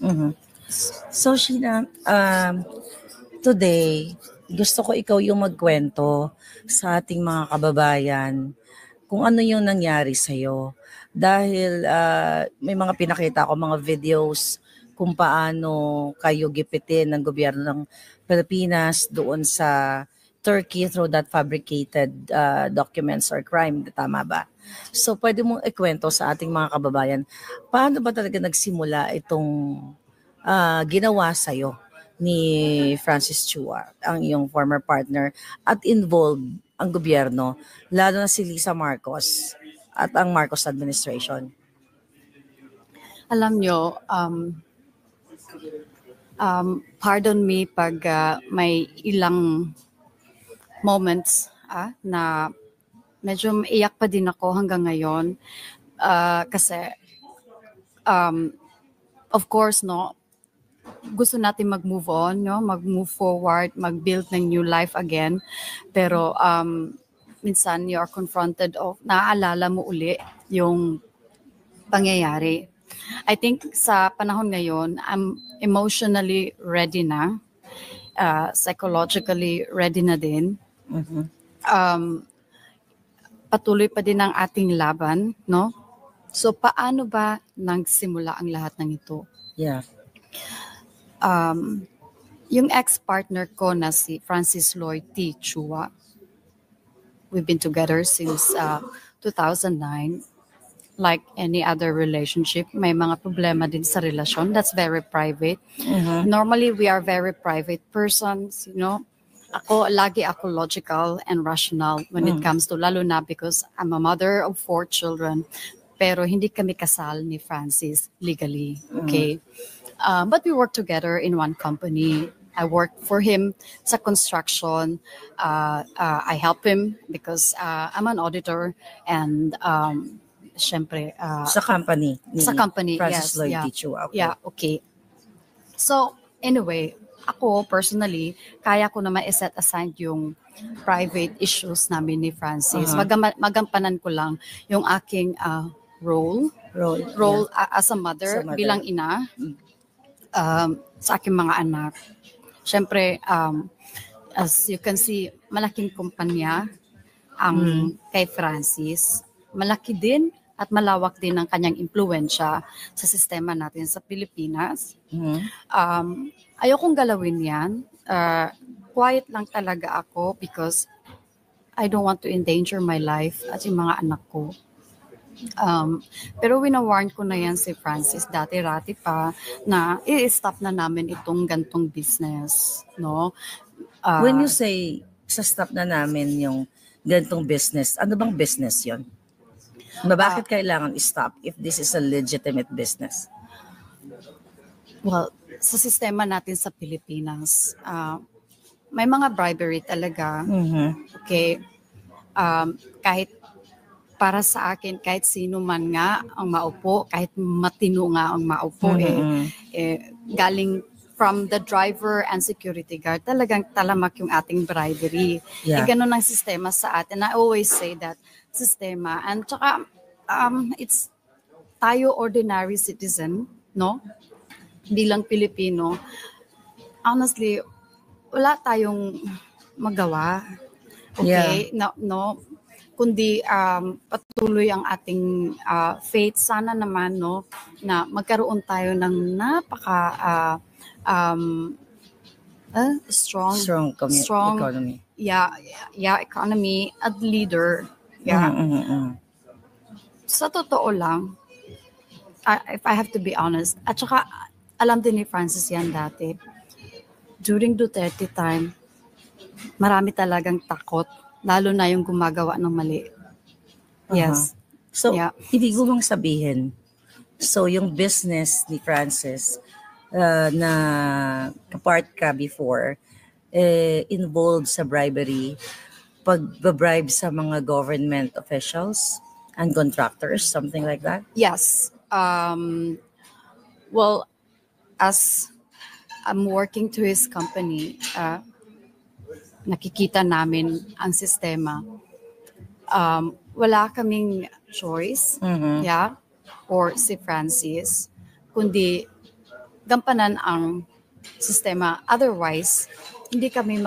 Mhm. So, Sheena, today, gusto ko ikaw yung magkwento sa ating mga kababayan kung ano yung nangyari sa'yo. Dahil may mga pinakita ako mga videos kung paano kayo gipitin ng gobyerno ng Pilipinas doon sa Turkey through that fabricated documents or crime. Tama ba? So, pwede mong ikwento sa ating mga kababayan, paano ba talaga nagsimula itong ginawa sa'yo ni Francis Chua, ang iyong former partner, at involved ang gobyerno, lalo na si Lisa Marcos at ang Marcos administration? Alam nyo, pardon me pag may ilang moments na medyo maiyak pa din ako hanggang ngayon. Kasi, of course, no, gusto natin mag-move on, no? Mag-move forward, mag-build ng new life again. Pero minsan you are confronted of, naaalala mo uli yung pangyayari. I think sa panahon ngayon, I'm emotionally ready na, psychologically ready na din. Patuloy pa din ang ating laban, no? So paano ba nagsimula ang lahat ng ito? Yeah. Yung ex-partner ko na si Francis Lloyd T. Chua, we've been together since 2009. Like any other relationship, may mga problema din sa relasyon. That's very private. Normally, we are very private persons, you know. Lagi ako logical and rational when it comes to, lalo na because I'm a mother of 4 children. Pero hindi kami kasal ni Francis legally, okay? But we work together in one company. I work for him sa construction. I help him because I'm an auditor and syempre, Sa company ni sa company, Francis yes, Lloyd yeah. T. Chua. Okay. Yeah, okay. So, anyway, ako personally, kaya ko naman i-set aside yung private issues namin ni Francis. Magampanan ko lang yung aking role as a mother, bilang ina sa aking mga anak. Syempre, as you can see, malaking kumpanya ang kay Francis. Malaki din at malawak din ang kanyang impluwensya sa sistema natin sa Pilipinas. Ayokong galawin yan. Quiet lang talaga ako because I don't want to endanger my life at yung mga anak ko. Pero winawarn ko na yan si Francis dati-rati pa na i-stop na namin itong gantong business. No? When you say sa stop na namin yung gantong business, ano bang business yon? Bakit kailangan i-stop if this is a legitimate business? Well, sa sistema natin sa Pilipinas, may mga bribery talaga. Okay? Kahit para sa akin, kahit sino man nga ang maupo, kahit matino nga ang maupo, galing from the driver and security guard, talagang talamak yung ating bribery. Yeah. Ganun ang sistema sa atin. I always say that sistema. And tsaka, it's tayo ordinary citizen, no? Bilang Pilipino, honestly, wala tayong magawa. Okay? Yeah. No? Kundi patuloy ang ating faith. Sana naman, no, na magkaroon tayo ng napaka strong economy. Yeah, economy at leader. Yeah. Sa totoo lang, if I have to be honest, at saka alam din ni Francis yan dati, during Duterte time, marami talagang takot, lalo na yung gumagawa ng mali. Yes. So, ibig mong sabihin, so yung business ni Francis na kapart ka before, involved sa bribery, pag-bribe sa mga government officials and contractors, something like that? Yes. Well, as I'm working to his company, nakikita namin ang sistema. Wala kaming choice, yeah, or si Francis, kundi gampanan ang sistema. Otherwise, hindi kami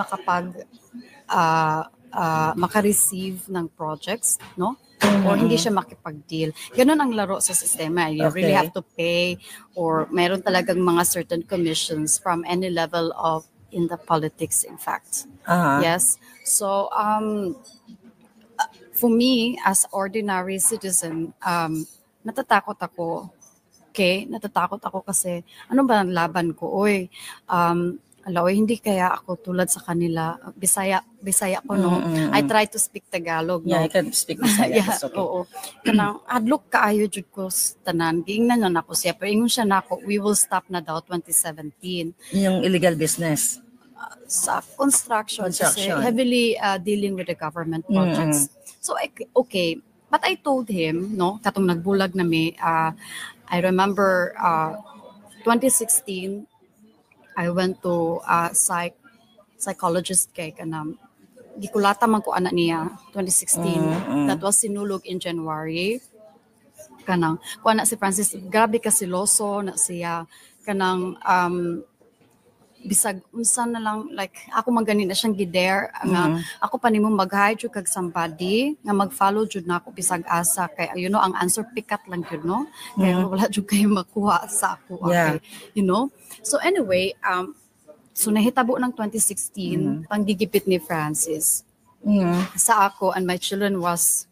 maka-receive ng projects, no? Or hindi siya makipag-deal. Ganun ang laro sa sistema. You really have to pay or meron talagang mga certain commissions from any level of in the politics, in fact. Yes. So, for me, as ordinary citizen, natatakot ako. Okay? Natatakot ako kasi, ano ba ang laban ko? Hindi kaya ako tulad sa kanila. Bisaya ko, no? I try to speak Tagalog, no? Yeah, I can speak Bisaya. Yeah, It's okay. oo. Kanang adlok kaayo jud ko sa tanan. Giingnan na nako siya. Pero ingon siya nako, we will stop na daw 2017. Yung illegal business. Sa construction. Kasi heavily dealing with the government projects. So, okay. But I told him, no, katong nagbulag na may, I remember 2016, I went to psychologist kay kanam. Gikulata man ko anak niya 2016. That was sinulog in January. Kanang ko anak si Francis, grabe ka siloso na siya kanang bisag unsa na lang like ako magani na siyang gider nga ako pa nimo mag-hide kag somebody nga mag-follow jud nako bisag asa kay you know ang answer pikat lang jud no kay wala jud kay makuha sa ako okay you know so anyway so nahitabo ng 2016 panggigipit ni Francis sa ako and my children was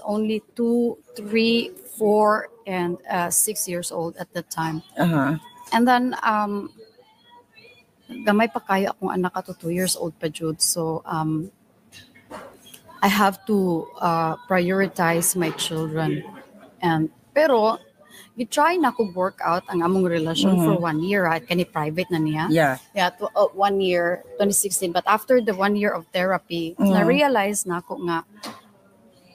only 2, 3, 4 and 6 years old at that time and then gamay pa kayo akong anak ato 2 years old pa jud so I have to prioritize my children and pero you try na ko work out ang among relasyon for 1 year right kani private na niya 1 year 2016 but after the 1 year of therapy na realize na ko nga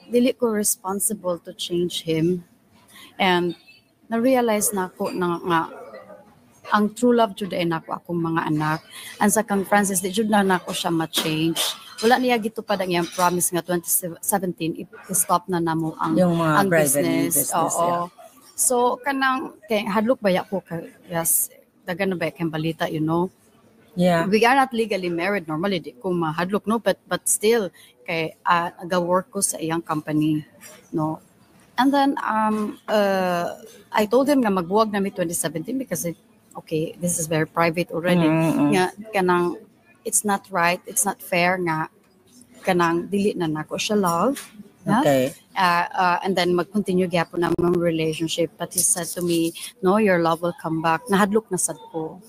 dili ko responsible to change him and na realize na ko na nga ang true love jud ay nako akong mga anak and sa kang Francis di jud na nako siya ma-change wala niya gitupad ang iyang promise nga 2017 i-stop na namo ang business oo so kanang kay hadlok baya ko kay yes dagan na ba kay balita you know we are not legally married normally di ko mahadlok no but still kay aga-work ko sa iyang company no and then I told him nga magbuwag na mi 2017 because okay, this is very private already. Nga kanang it's not right, it's not fair nga kanang dili na nako siya love. Okay. And then mag-continue gyapon na ang relationship. But he said to me, no, your love will come back. Nahadlok na sad ko.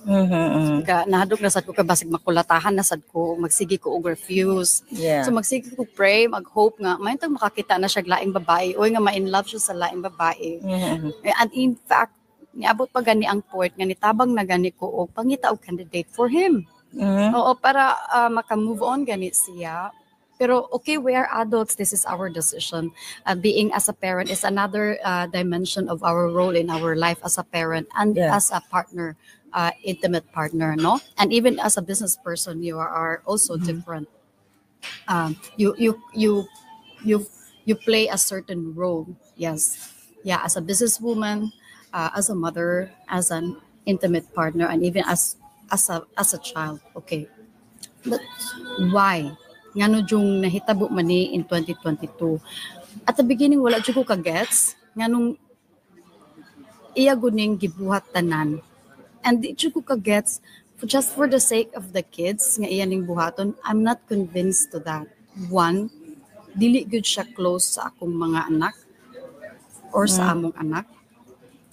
Nahadlok na sad ko kay basig makulatahan na sad ko, magsige ko og refuse. So magsige ko pray, mag-hope nga maintang makakita na siya laing babae o nga ma-in love siya sa laing babae. And in fact niabot pa gani ang point nga nitabang na gani ko og pangita og candidate for him. Oo para maka-move on gani siya. Pero okay, we are adults. This is our decision. Being as a parent is another dimension of our role in our life as a parent and as a partner, intimate partner, no? And even as a business person, you are also different. You play a certain role. Yes, as a businesswoman. As a mother, as an intimate partner, and even as a child. Okay. But why? Ngano jung nahitabo man ni in 2022. At the beginning wala jud ko ka-gets nganong iya guning gibuhat tanan. And di jud ko ka-gets just for the sake of the kids nga iya ning buhaton. I'm not convinced to that. One, dili gud siya close sa akong mga anak or sa among anak.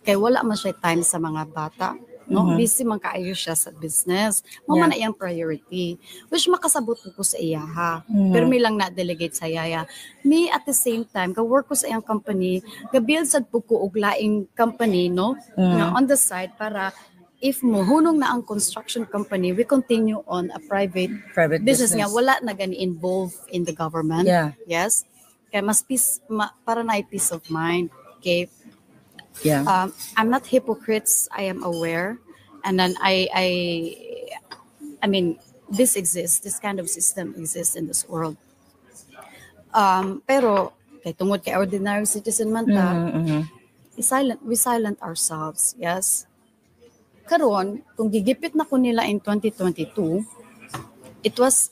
Kay wala man siya time sa mga bata, no? Busy man kaayo siya sa business. Mo man na iyang priority. Which makasabot ko sa iya ha. Pero may lang na-delegate sa yaya. Me at the same time, ka-work ko sa iyang company, ga-build sad po ko og laing company, no? Na on the side para if mo hunong na ang construction company, we continue on a private business nga wala na gani involved in the government. Yes. Kay mas para na peace of mind. Okay. I'm not hypocrites. I am aware, and then I mean, this exists. This kind of system exists in this world. Pero kay tungod kay ordinary citizen man ta, we silent ourselves. Yes, karon kung gigipit na ko nila in 2022, it was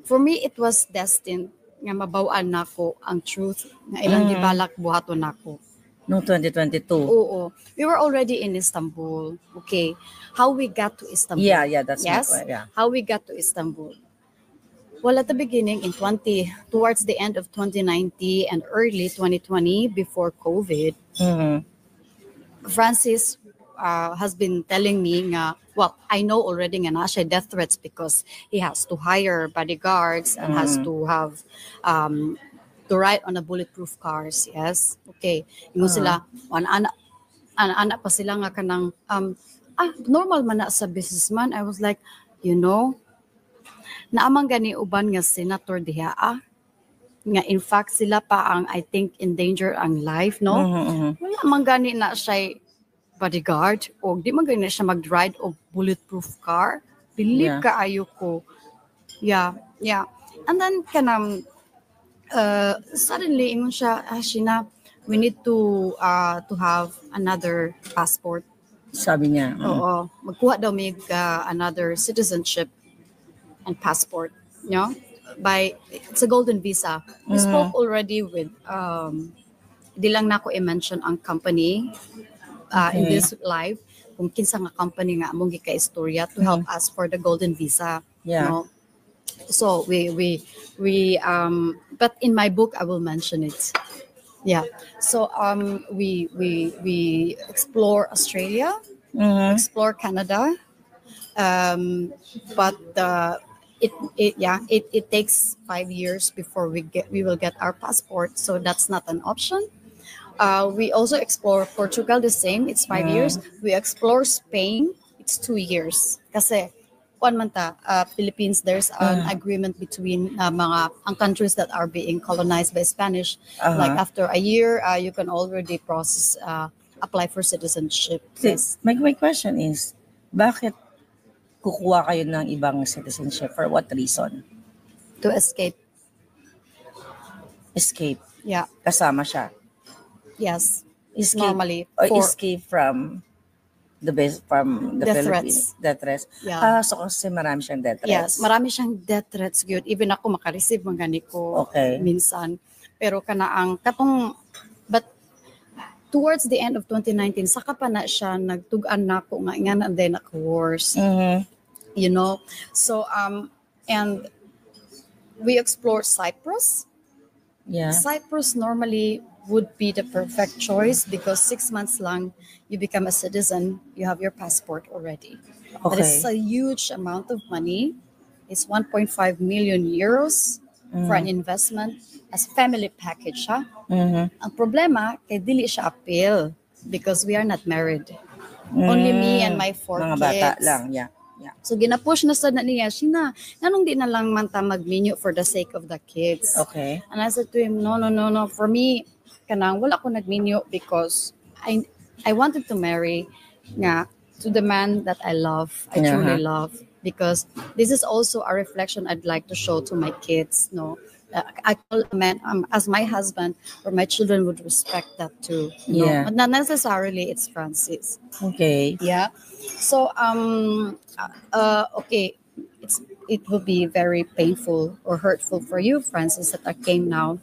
for me it was destined nga mabaw-an nako ang truth nga ilang gibalak buhaton nako. Noong 2022. Oo. We were already in Istanbul. Okay. How we got to Istanbul? Yeah, that's yes. my point. Yeah. How we got to Istanbul? Well, at the beginning, towards the end of 2019 and early 2020, before COVID, Francis has been telling me nga, well, I know already nga na siya death threats because he has to hire bodyguards and has to have to ride on a bulletproof cars. Yes. Okay. Ingon sila, anak pa sila nga kanang normal man na sa businessman. I was like, naamang gani uban nga senator diha nga in fact sila pa ang I think in danger ang life, no? Wala man gani na siya bodyguard o di man gani siya mag-ride og bulletproof car. Believe ka ayo ko. Yeah. And then kanang suddenly ingon siya, Shina, we need to have another passport. Sabi niya. Oo, magkuha daw mig another citizenship and passport, it's a golden visa. We spoke already with di lang nako i-mention ang company in this live kung kinsa nga company nga among gika-istorya to help us for the golden visa. Yeah. So we but in my book I will mention it. Yeah. So we explore Australia, explore Canada, but it takes 5 years before we will get our passport. So that's not an option. We also explore Portugal the same. It's 5 years. We explore Spain. It's 2 years. Kasi Philippines, there's an agreement between ang countries that are being colonized by Spanish. Like after a year, you can already apply for citizenship. Yes. My question is, bakit kukuha kayo ng ibang citizenship? For what reason? To escape. Escape? Yeah. Kasama siya? Yes. Escape, normally. Or escape from the Philippines. Death threats. Yeah. So kasi marami siyang death threats. Yes, marami siyang death threats gyud. Even ako makareceive mga ganiko minsan. Pero but towards the end of 2019 saka pa na siya nagtug-an nako nga na then ako worse. So and we explored Cyprus. Yeah. Cyprus normally would be the perfect choice because 6 months lang you become a citizen, you have your passport already. But it's a huge amount of money. It's 1.5 million euros for an investment as family package. Ang problema, kay dili siya appeal because we are not married. Only me and my 4 mga kids. bata lang, yeah. So ginapush na sa niya, Shina, nanong di na lang man ta mag-menu for the sake of the kids. Okay. And I said to him, no. For me, kanang wala ko nag-menu because I wanted to marry nga to the man that I love, I truly love. Because this is also a reflection I'd like to show to my kids. I call a man as my husband, or my children would respect that too. But not necessarily it's Francis. Okay. Yeah. So okay, it will be very painful or hurtful for you, Francis, that I came now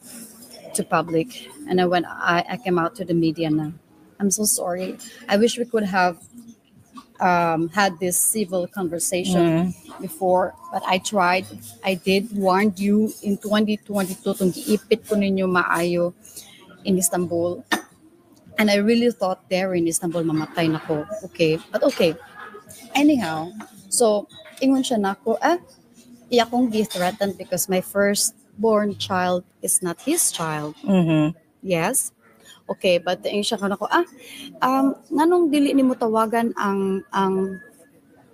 to public, and then when I came out to the media now. I'm so sorry. I wish we could have had this civil conversation before, but I tried. I did warn you in 2022 kung giipit ko ninyo maayo in Istanbul. And I really thought there in Istanbul mamatay na ko. Okay. But okay. Anyhow, so ingon siya na ko, iya kong gi-threatened because my firstborn child is not his child. Yes. Okay, but ingon siya ko, nganong dili nimo tawagan ang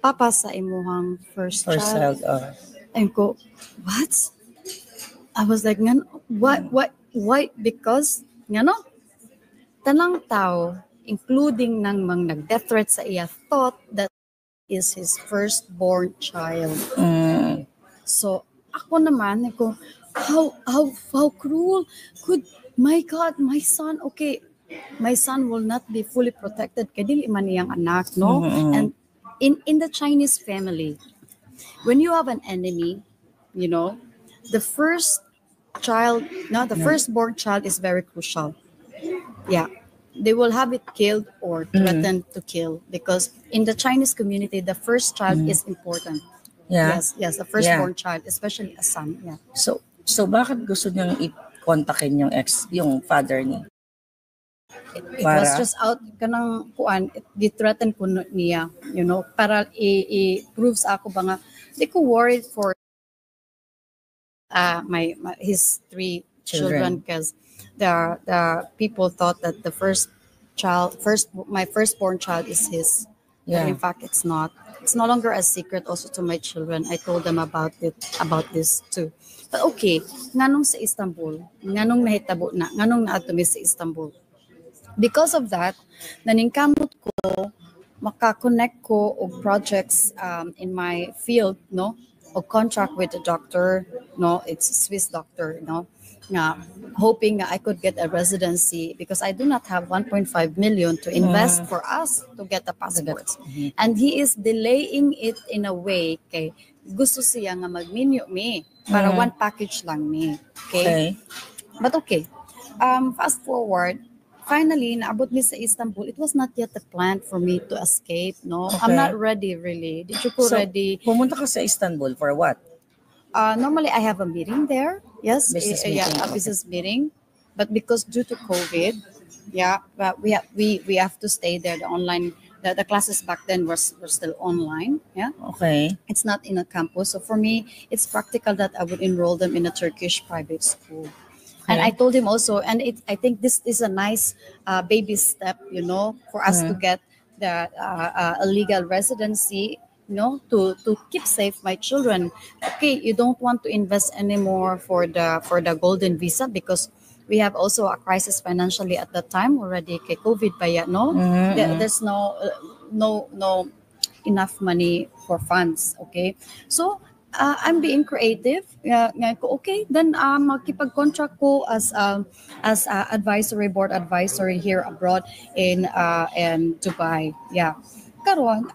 papa sa imuhang first child? And ko, what? I was like, why? Because, tanang tao, including nang nag-death threat sa iya, thought that is his firstborn child. So, ako naman, how cruel could, my God, my son, okay, my son will not be fully protected kay dili man niyang anak, no? Mhm. And in the Chinese family, when you have an enemy, you know, the first child, no, the firstborn child is very crucial. Yeah. They will have it killed or threatened to kill because in the Chinese community, the first child is important. Yeah. Yes, yes, the Yeah. firstborn child, especially a son. Yeah. So bakit gusto niyang i-kontakin yung father niya? It was Para? just out kanang kuan, di-threaten ko niya, you know, para i-prove sa ako ba nga, di ko worried for his three children because the people thought that the my firstborn child is his. But Yeah. in fact, it's not. It's no longer a secret also to my children. I told them about this too. But okay, nganong sa Istanbul, nganong nahitabo na, nganong naadto mi sa Istanbul. Because of that, naningkamot ko maka-connect ko og projects in my field, no, o contract with a doctor, no, it's a Swiss doctor, no, nga hoping nga I could get a residency because I do not have 1.5 million to invest for us to get the passports. And he is delaying it in a way kay gusto siya nga magminyo mi para one package lang mi. Okay? But okay. Fast forward, finally, naabot mi sa Istanbul. It was not yet the plan for me to escape, no? I'm not ready, really. Did you go ready? Pumunta ka sa Istanbul for what? Normally, I have a meeting there. Yes, Business yeah, meeting, a business meeting. But because due to COVID, yeah, but we have to stay there. The classes back then were still online. Yeah. Okay. It's not in a campus. So for me, it's practical that I would enroll them in a Turkish private school. And I told him also, and I think this is a nice baby step, you know, for us to get the a legal residency, you know, to keep safe my children. Okay, you don't want to invest anymore for the golden visa because we have also a crisis financially at that time already. Kay COVID pa yan, no? There's no enough money for funds. Okay, so I'm being creative. Nga ko, okay, then makipag-contract ko as advisory board advisory here abroad in Dubai. Yeah. Karon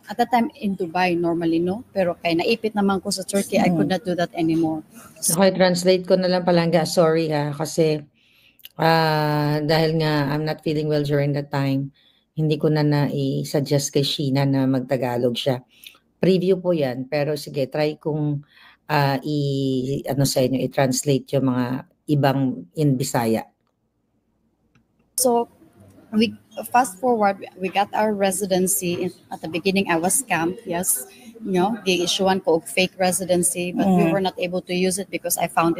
at that time in Dubai normally, no, pero kay naipit naman ko sa Turkey, I could not do that anymore. Okay, translate ko na lang palangga. Sorry kasi dahil nga I'm not feeling well during that time, hindi ko na i-suggest kay Sheena na magtagalog siya. Preview po yan, pero sige, try kong ano sa inyo, i-translate yung mga ibang in Bisaya. So we fast forward, we got our residency at the beginning. I was scammed, yes, you know, gi-issuean ko og fake residency, but we were not able to use it because I found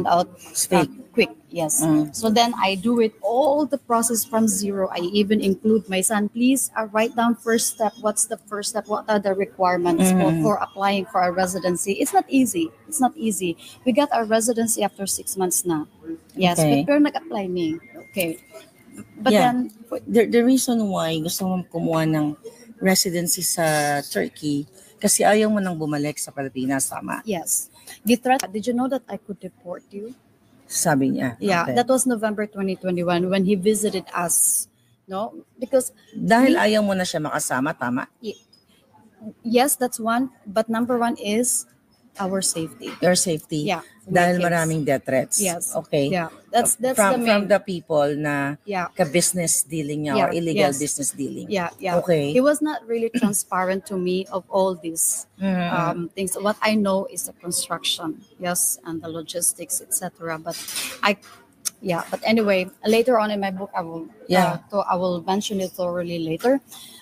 out fake quick. Yes. So then I do it all the process from zero. I even include my son. Please write down first step. What's the first step? What are the requirements for applying for a residency? It's not easy. It's not easy. We got our residency after 6 months na. Yes, Okay. pero nag-apply me. Okay. But Yeah. then The reason why gusto mo kumuha ng residency sa Turkey kasi ayaw mo nang bumalik sa Pilipinas, tama? yes, Githrat, did you know that I could deport you? Sabi niya. Yeah, Okay. that was November 2021 when he visited us. No, because Dahil ayaw mo na siya makasama, tama? yes, that's one. But number one is our safety. Your safety. Yeah, for my Dahil kids. maraming death threats. Yes. Okay. Yeah, that's from the main. the people na Yeah. ka-business dealing niya or Yeah, illegal yes. business dealing. Yeah. Okay. He was not really transparent to me of all these things. What I know is the construction, yes, and the logistics, etc. But but anyway, later on in my book, I will mention it thoroughly later.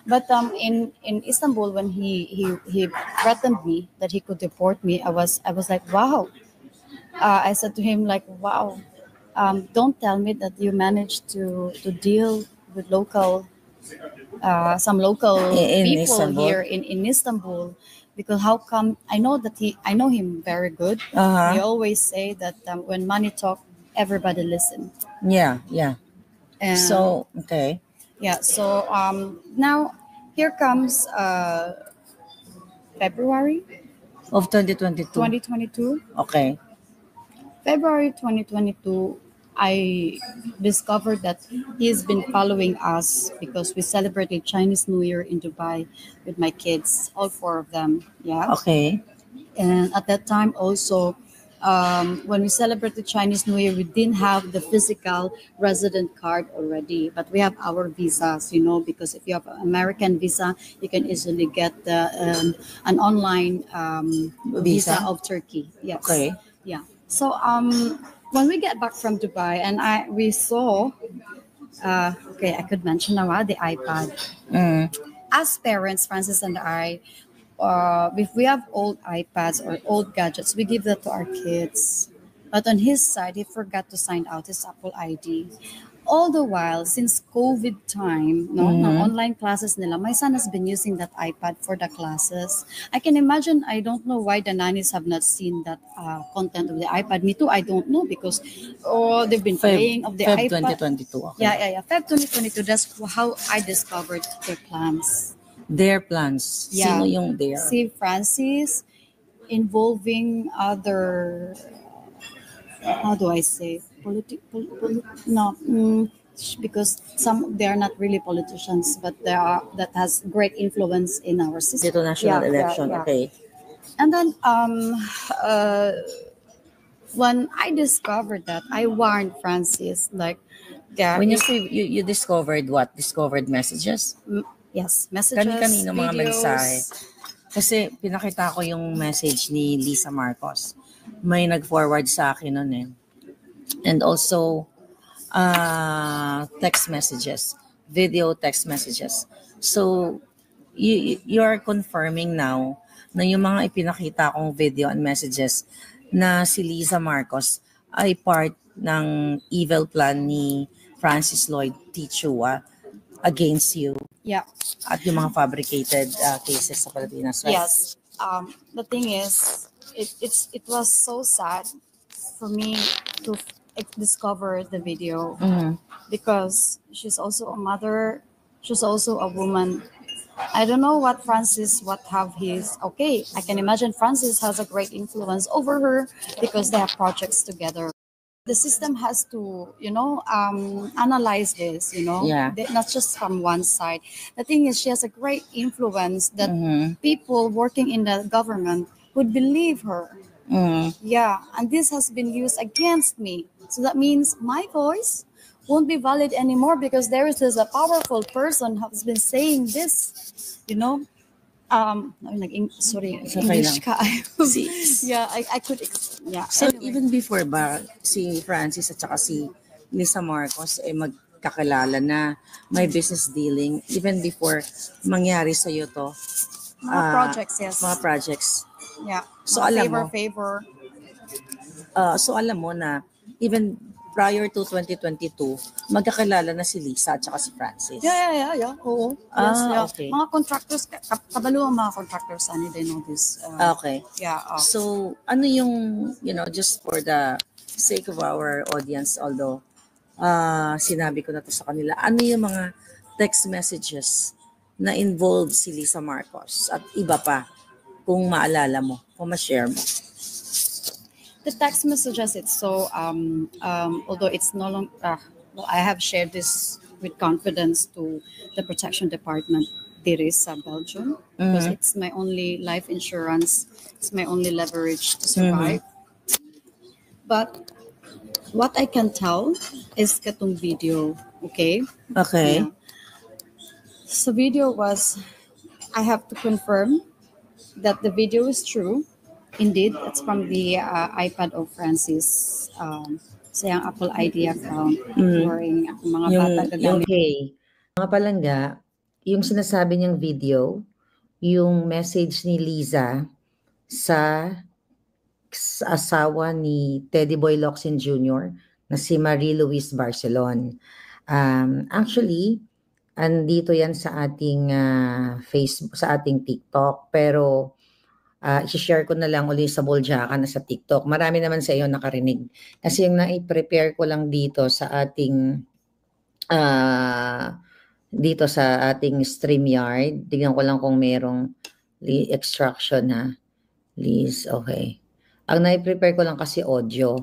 But in Istanbul, when he threatened me that he could deport me, I was like, wow. I said to him like, wow. Don't tell me that you managed to deal with some local In people Istanbul? here in Istanbul, because how come I know him very good. Uh-huh. He always say that when money talk, everybody listen. Yeah. And So, okay. yeah, so now here comes February Of 2022. 2022. Okay. February 2022, I discovered that he's been following us because we celebrated Chinese New Year in Dubai with my kids, all four of them. Yeah. Okay. And at that time also, when we celebrated Chinese New Year, we didn't have the physical resident card already, but we have our visas, you know, because if you have an American visa, you can easily get an online visa Visa? of Turkey. Yes. Okay. Yeah. So when we get back from Dubai, and we saw, okay, I could mention now the iPad. Mm. As parents, Francis and I, if we have old iPads or old gadgets, we give that to our kids. But on his side, he forgot to sign out his Apple ID. All the while, since COVID time, no, na online classes nila, my son has been using that iPad for the classes. I can imagine, I don't know why the nannies have not seen that content of the iPad. Me too, I don't know because they've been playing of the Feb iPad. 2022. Okay. Yeah. Feb 2022, that's how I discovered their plans. Their plans. Yeah. Sino yung their? Si Francis involving other, how do I say, because they are not really politicians, but they are that has great influence in our system. Dito national election. Yeah. Okay. And then when I discovered that, I warned Francis like there When you is- say you discovered what? Discovered messages? yes, messages, Kani-kanino mga videos. mensahe? Kasi pinakita ko yung message ni Lisa Marcos. May nag-forward sa akin nun eh. And also, text messages. Video text messages. So, you are confirming now na yung mga ipinakita kong video and messages na si Lisa Marcos ay part ng evil plan ni Francis Lloyd T. Chua against you Yeah. at yung mga fabricated cases sa Pilipinas, right? Yes. The thing is, it was so sad for me to discover the video because she's also a mother. She's also a woman. I don't know what Francis, what have his, okay, I can imagine Francis has a great influence over her because they have projects together. The system has to, analyze this, Yeah. not just from one side. The thing is, she has a great influence that people working in the government would believe her. Yeah, and this has been used against me. So that means my voice won't be valid anymore because there is a powerful person who has been saying this, sorry, It's okay English ka. Yeah, I could, yeah. So Anyway. even before ba si Francis at saka si Lisa Marcos magkakilala na may business dealing even before mangyari sa iyo to? Mga projects, yes. Mga projects. Yeah. So, Mga alam mo. favor. So alam mo na even prior to 2022, magkakilala na si Lisa at saka si Francis. Yeah. Oo. Yes, yeah. Okay. Mga contractors, kabalo ang mga contractors, they know this. Okay. Yeah. So, ano yung, just for the sake of our audience, although sinabi ko na to sa kanila, ano yung mga text messages na involved si Lisa Marcos at iba pa, kung maalala mo, kung ma-share mo? The text messages, it's so, although it's no longer, I have shared this with confidence to the protection department. There is Belgium, because it's my only life insurance. It's my only leverage to survive. But what I can tell is katong video, okay? Okay. Yeah. So video was, I have to confirm that the video is true. Indeed, it's from the iPad of Francis. Sa yung Apple ID account. During mga bata gagamit. Okay. Mga palangga, yung sinasabi niyang video, yung message ni Liza sa asawa ni Teddy Boy Locsin Jr. na si Marie Louise Barcelon. Actually, andito yan sa ating Facebook, sa ating TikTok, pero i-share ko na lang ulit sa Boljaka na sa TikTok. Marami naman sa iyo nakarinig. Kasi yung na-prepare ko lang dito sa ating StreamYard. Tingnan ko lang kung merong extraction na. Please, okay. Ang na-prepare ko lang kasi audio.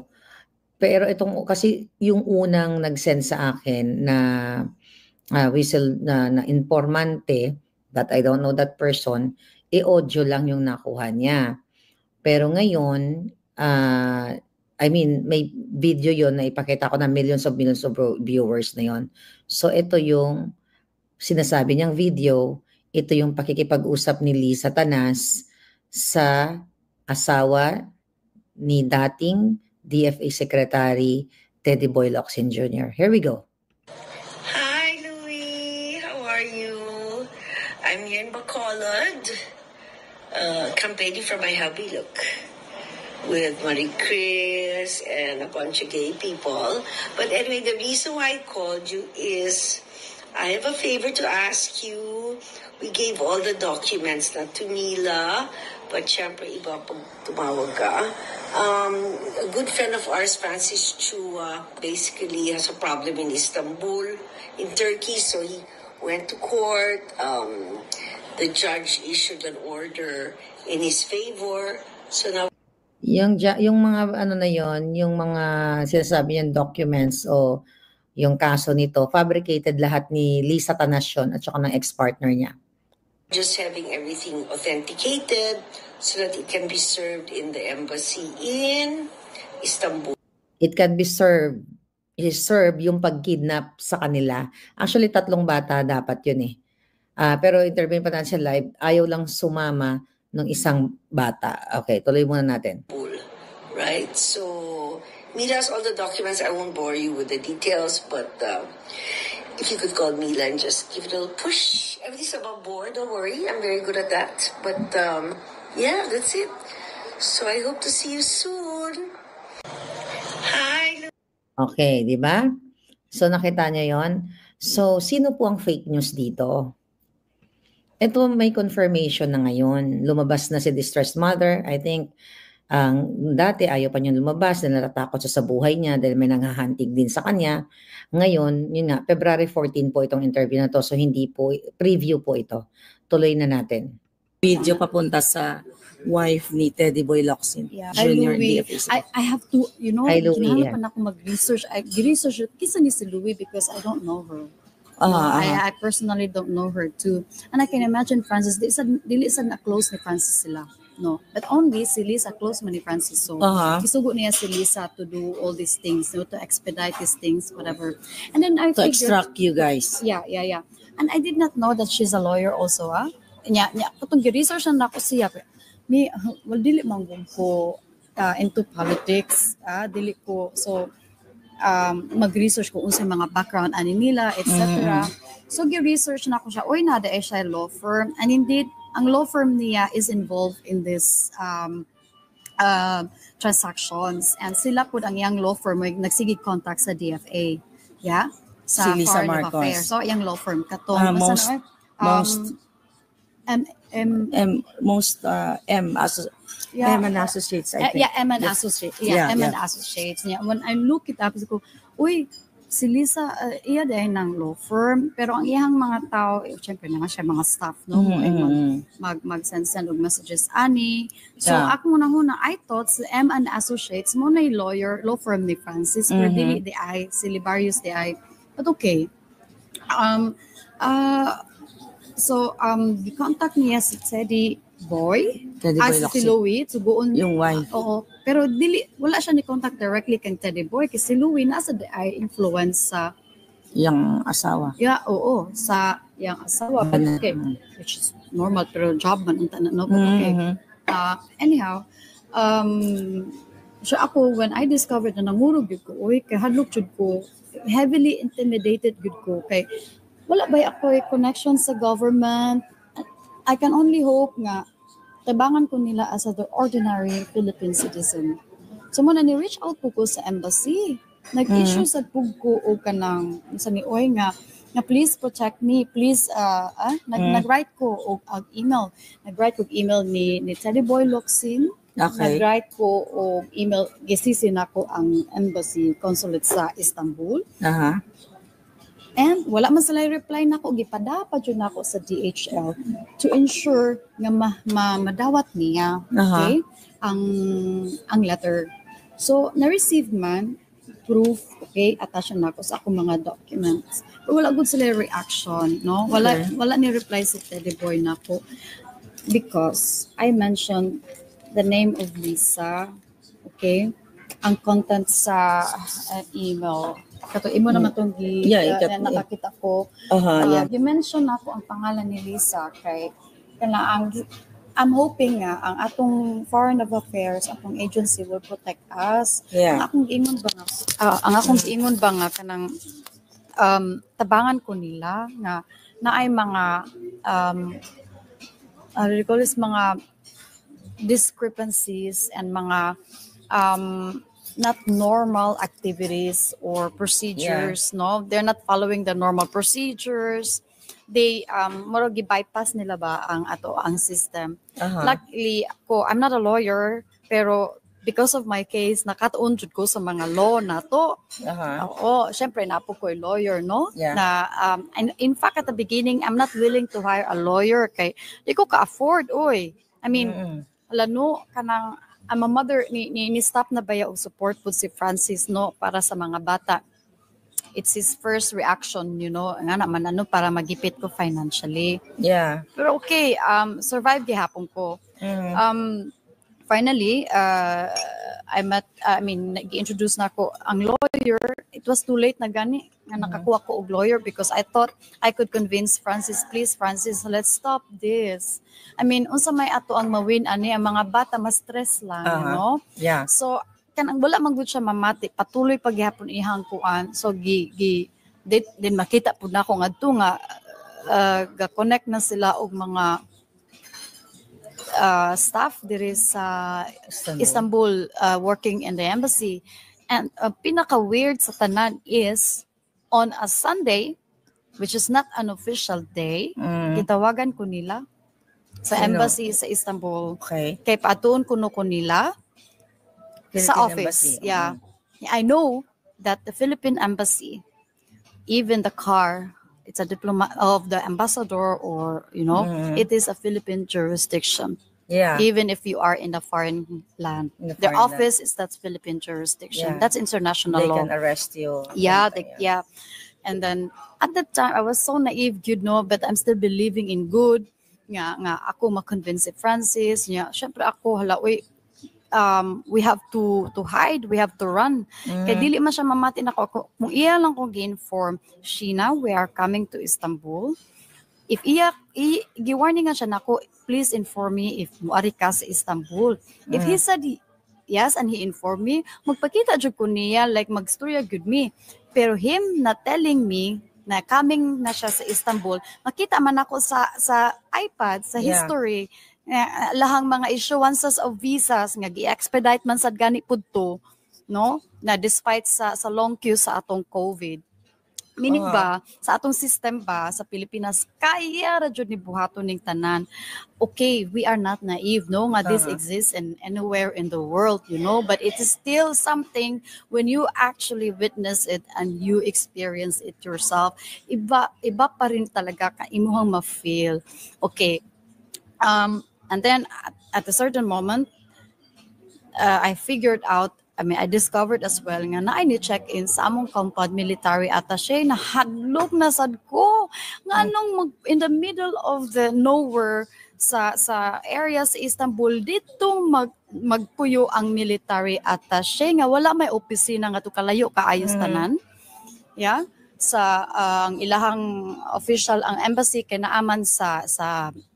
Pero itong kasi yung unang nag-send sa akin na whistle na informante, that I don't know that person, audio lang yung nakuha niya. Pero ngayon, I mean, may video yon na ipakita ko na millions of viewers na yon. So ito yung sinasabi niyang video, ito yung pakikipag-usap ni Lisa Tanas sa asawa ni dating DFA Secretary Teddy Boy Locsin Jr. Here we go. Hi, Louie. How are you? I'm here in Bacolod, campaigning for my hubby, look, with Marie Chris and a bunch of gay people. But anyway, the reason why I called you is I have a favor to ask you. We gave all the documents, not to Mila, but syempre iba pag tumawag ka. A good friend of ours, Francis Chua, basically has a problem in Istanbul, in Turkey, so he went to court. The judge issued an order in his favor. So now Yung mga ano na yon, yung mga sinasabi niyang documents o yung kaso nito, fabricated lahat ni Lisa Tanas yun at saka ng ex-partner niya. just having everything authenticated so that it can be served in the embassy in Istanbul. It can be served. Serve yung pag-kidnap sa kanila. Actually, 3 bata dapat yun eh. Pero interview pa natin siya live, ayaw lang sumama ng isang bata. Okay, tuloy muna natin. Right? So, Mila has all the documents. I won't bore you with the details, but if you could call Mila and just give it a little push. Everything's above board, don't worry. I'm very good at that. But yeah, that's it. So I hope to see you soon. Hi. Okay, di ba? So nakita niyo yon. So sino po ang fake news dito? Ito may confirmation na ngayon. Lumabas na si Distressed Mother. I think dati ayaw pa niya lumabas dahil natatakot siya sa buhay niya dahil may nanghahantig din sa kanya. Ngayon, yun nga, February 14 po itong interview na to. So hindi po, preview po ito. Tuloy na natin. Video papunta sa wife ni Teddy Boy Locsin Hi, Jr. Louie. DFA. I have to, you know, Hi, Louie, kinahanglan pa na ako mag-research. Research kisa ni si Louie because I don't know her. I personally don't know her too. And I can imagine Francis, dili sa na close ni Francis sila. No, but only si Lisa close man ni Francis. So, isugo niya si Lisa to do all these things, to expedite these things, whatever. And then I To figured, extract you guys. Yeah. And I did not know that she's a lawyer also, Nya, katong gi-research na ako siya. Well, dili man ko into politics, dili ko. So, mag-research ko unsay mga background ani nila, etc. So, gi-research na ako siya. Oy, nada siya law firm. And indeed, ang law firm niya is involved in this transactions. And sila po ang iyang law firm ay nagsigig contact sa DFA. Yeah? Sa Si Lisa Foreign Marcos. Affairs. So, iyang law firm. Katong, M and Associates, I think. M and Associates. M and Associates. Yeah. When I look it up, ko, uy, si Lisa, iya dahil ng law firm, pero ang iyang mga tao, syempre naman siya mga staff, no? Mag-send og messages ani. So, ako muna, I thought si M and Associates, muna yung law firm ni Francis, pero dili di ay, si Libarius di ay. But okay. So, di-contact niya si Teddy Boy, si Louie, sugoon. Yung wife. Oo. Pero wala siya ni-contact directly kay Teddy Boy kasi si Louie nasa ay influence sa yung asawa. Yeah, oo. Sa yung asawa. But okay. Which is normal, pero job man unta na, no? But okay. Anyhow, so ako, when I discovered na nangurog yun ko, kay hadlok jud ko, heavily intimidated yun ko, kay wala ba ako connection sa government? I can only hope nga tabangan ko nila as an ordinary Philippine citizen. So muna ni-reach out po ko sa embassy. Nag-issue sa pug ko o kanang sa ni Oy nga please protect me, please nag-write ko og email. Nag-write ko email ni Teddy Boy Locsin. Okay. Nag-write ko og email gisisi nako ang embassy consulate sa Istanbul. And wala man sila reply nako, gipadapa jud nako sa DHL to ensure nga madawat niya, okay, ang letter. So na-receive man, proof, okay, attach na ako sa akong mga documents. Pero wala good sila reaction, no? Wala ni reply si Teddy Boy nako because I mentioned the name of Lisa, okay? Ang content sa email. Kato imo naman tong nakakita ko. You mentioned ako ang pangalan ni Lisa kay I'm hoping nga ang atong foreign affairs, atong agency will protect us. Yeah. Ang akong giingon ba nga kanang tabangan ko nila nga na ay mga mga discrepancies and mga not normal activities or procedures, no? They're not following the normal procedures. They murag bypass nila ba ang system. Luckily ako, I'm not a lawyer, pero because of my case nakatuon jud ko sa mga law na to. Oo, syempre napo ko lawyer, no? Na and in fact at the beginning I'm not willing to hire a lawyer kay di ko ka afford oy. I mean, no kanang I'm a mother ni stop na baya og support po si Francis, no, para sa mga bata. It's his first reaction, you know, nga naman para magipit ko financially. Yeah. Pero okay, survive gihapon ko. Finally, nag-introduce na ako ang lawyer. It was too late na gani na nakakuha ko og lawyer because I thought I could convince Francis, please Francis, let's stop this. I mean, unsa may ato ang mawin ani ang mga bata mas stress lang, you know? Yeah. So kanang wala man gud siya mamati, patuloy paghihapon ihang kuan. So din makita pud nako ngadto nga ga-connect na sila og mga staff diri sa Istanbul working in the embassy. And pinaka-weird sa tanan is on a Sunday, which is not an official day, gitawagan ko nila sa embassy sa Istanbul. Okay. Kay paatuon kuno ko nila sa office. Embassy. Yeah. I know that the Philippine embassy, even the car, it's a diplomat of the ambassador or, you know, it is a Philippine jurisdiction. Yeah. Even if you are in a foreign land. The office is that's Philippine jurisdiction. Yeah. That's international law. They can arrest you. Yeah, yeah. And then at that time I was so naive, you know, but I'm still believing in good. Nga ako ma-convince si Francis. Nga, syempre ako we have to hide, we have to run. Kaya dili man siya mamati na ako. Kung iya lang ko gi-inform, Sheena, we are coming to Istanbul. If gi-warning nga siya nako, please inform me if muari ka sa Istanbul. If he said yes and he informed me, magpakita jud ko niya, like magstorya good me. Pero him not telling me na coming na siya sa Istanbul, makita man ako sa iPad, sa history, lahang mga issuances of visas nga gi-expedite man sad gani pudto, no, na despite sa long queue sa atong COVID. Meaning ba sa atong system ba sa Pilipinas kaya ra jud ni buhaton ning tanan. Okay, we are not naive, no, nga this exists in anywhere in the world, you know, but it is still something when you actually witness it and you experience it yourself, iba pa rin talaga ka imuhang ma-feel. Okay. And then at a certain moment, I figured out, I discovered as well nga na ni check-in sa among compound military attaché na hadlok na sad ko nga anong in the middle of the nowhere sa area sa Istanbul ditong magpuyo ang military attaché nga wala may opisina nga to kalayo kaayos tanan. Yeah. Sa ang ilahang official ang embassy kay naaman sa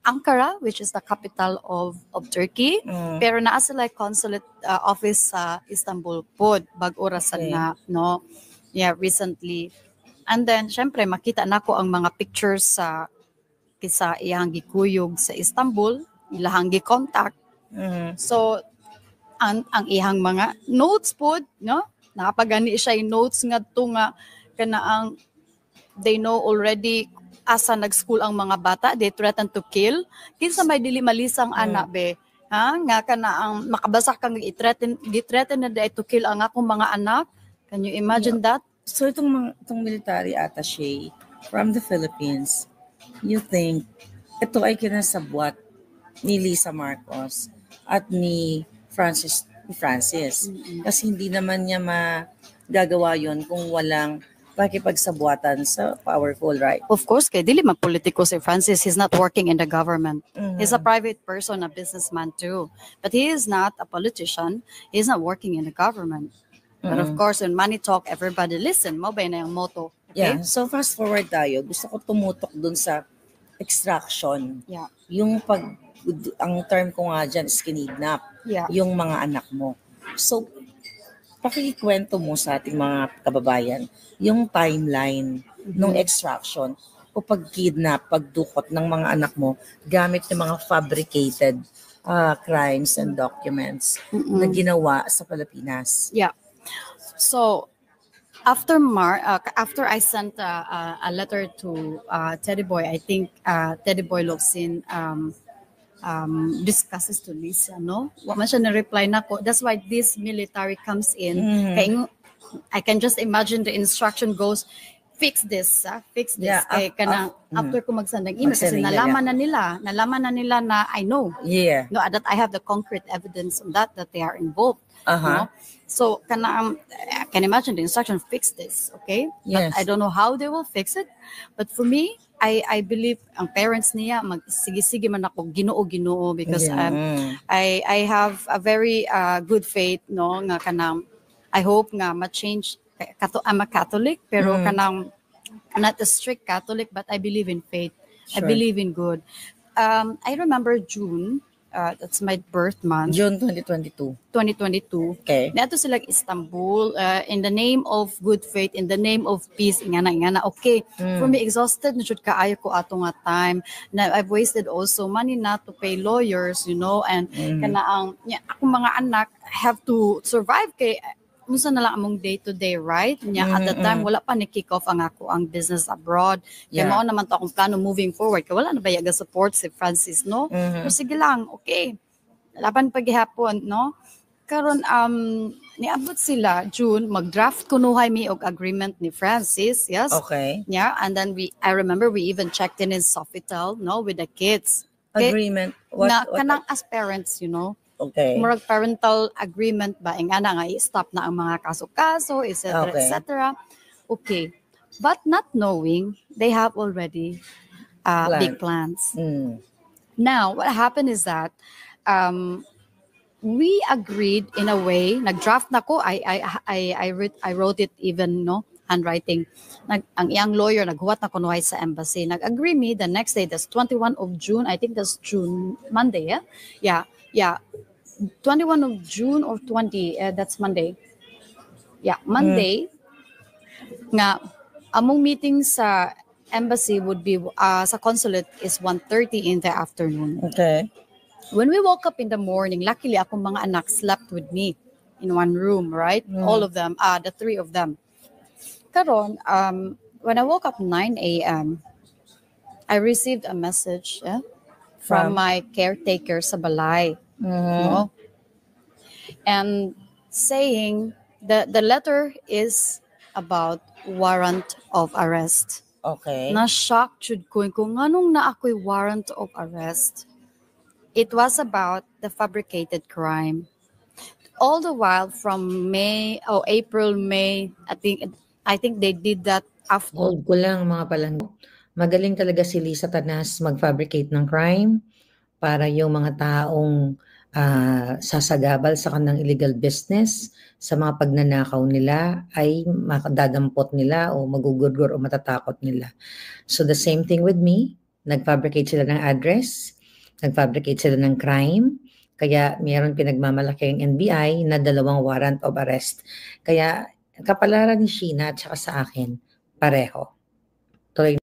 Ankara, which is the capital of Turkey, pero naa sila consulate office sa Istanbul pod bag-o rasan na, no, recently. And then syempre makita nako ang mga pictures sa iyang gikuyog sa Istanbul, ilahang gi-contact. So ang iyang mga notes pod, no, napagani siya notes ngadto nga kanaang they know already asa nag-school ang mga bata, they threaten to kill. Kinsa may dili malisang anak be, ha, nga kanaang makabasa kang i-threaten na day to kill ang akong mga anak. Can you imagine that? So itong military attaché from the Philippines, you think ito ay kinasabwat ni Lisa Marcos at ni Francis kasi hindi naman niya gagawa yon kung walang pakipagsabuatan sa powerful, right? Of course, kay dili man politiko si Francis. He's not working in the government. Mhm. He's a private person, a businessman too. But he is not a politician. He's not working in the government. But of course, when money talk, everybody listen. Mo ba na yung motto? Okay? Yeah, so fast forward tayo. Gusto ko tumutok dun sa extraction. Yeah. Yung ang term ko nga dyan is kinidnap. Yeah. Yung mga anak mo. So, pakikwento mo sa ating mga kababayan yung timeline ng extraction o pag-kidnap, pagdukot ng mga anak mo gamit ng mga fabricated crimes and documents na ginawa sa Pilipinas. Yeah. So after I sent a letter to Teddy Boy, I think Teddy Boy Locsin discusses to Lisa, no? Wa man siya na-reply na ko. That's why this military comes in. Kaya I can just imagine the instruction goes, fix this. Yeah, Kaya after ko magsend ng email, kasi nalaman na nila na I know. Yeah. No, that I have the concrete evidence on that they are involved. Uh-huh. No? So I can imagine the instruction, fix this, okay? Yes. But I don't know how they will fix it. But for me, I believe ang parents niya sige man ako Ginoo because I have a very good faith, no, nga kanang I hope nga ma-change. I'm a Catholic pero kanang I'm not a strict Catholic, but I believe in faith. Sure. I believe in good. I remember June, that's my birth month, June 2022. 2022. Okay. Nato sila Istanbul, in the name of good faith, in the name of peace, ingana. Okay, for me, exhausted na jud kaayo ko ato nga time. Na I've wasted also money na to pay lawyers, you know, and kana akong mga anak have to survive kay unsa na lang among day-to-day, right? At the time, wala pa ni kick-off ang business abroad. Kaya mao naman to akong plano moving forward. Kaya wala na ba yaga support si Francis, no? Pero sige lang, okay. Laban paghihapon, no? Karon niabot sila June, mag-draft kunuhay mi og agreement ni Francis, yes? Okay. Yeah, and then I remember we even checked in Sofitel, no, with the kids. Okay? Agreement. Kanang as parents, you know. Okay. Murag parental agreement ba nga i-stop na ang mga kaso-kaso, etc. Okay. etc. Okay. But not knowing, they have already big plans. Now, what happened is that we agreed in a way, nag-draft na ko, I wrote it even, no, handwriting. Ang iyang lawyer, naghuwat na kunuhay sa embassy. Nag-agree me the next day, that's 21 of June, I think that's June, Monday, yeah? Yeah. 21 of June or 20, that's Monday. Yeah, Monday. Nga, among meeting sa embassy would be, sa consulate is 1:30 in the afternoon. Okay. When we woke up in the morning, luckily akong mga anak slept with me in one room, right? All of them, the three of them. Karon, when I woke up 9 a.m., I received a message from my caretaker sa balay. No? And saying that the letter is about warrant of arrest. Okay. Na-shock jud ko kung anong na ako'y warrant of arrest. It was about the fabricated crime. All the while from April, May, I think they did that after. Hold ko lang mga palanggo. Magaling talaga si Lisa Tanas mag-fabricate ng crime para yung mga taong sasagabal sa kanang illegal business, sa mga pagnanakaw nila ay makadadampot nila o magugurgur o matatakot nila. So the same thing with me, nag-fabricate sila ng address, nag-fabricate sila ng crime, kaya mayroon pinagmamalaki ang NBI na 2 warrant of arrest. Kaya kapalaran ni Sheena at saka sa akin, pareho. Tuloy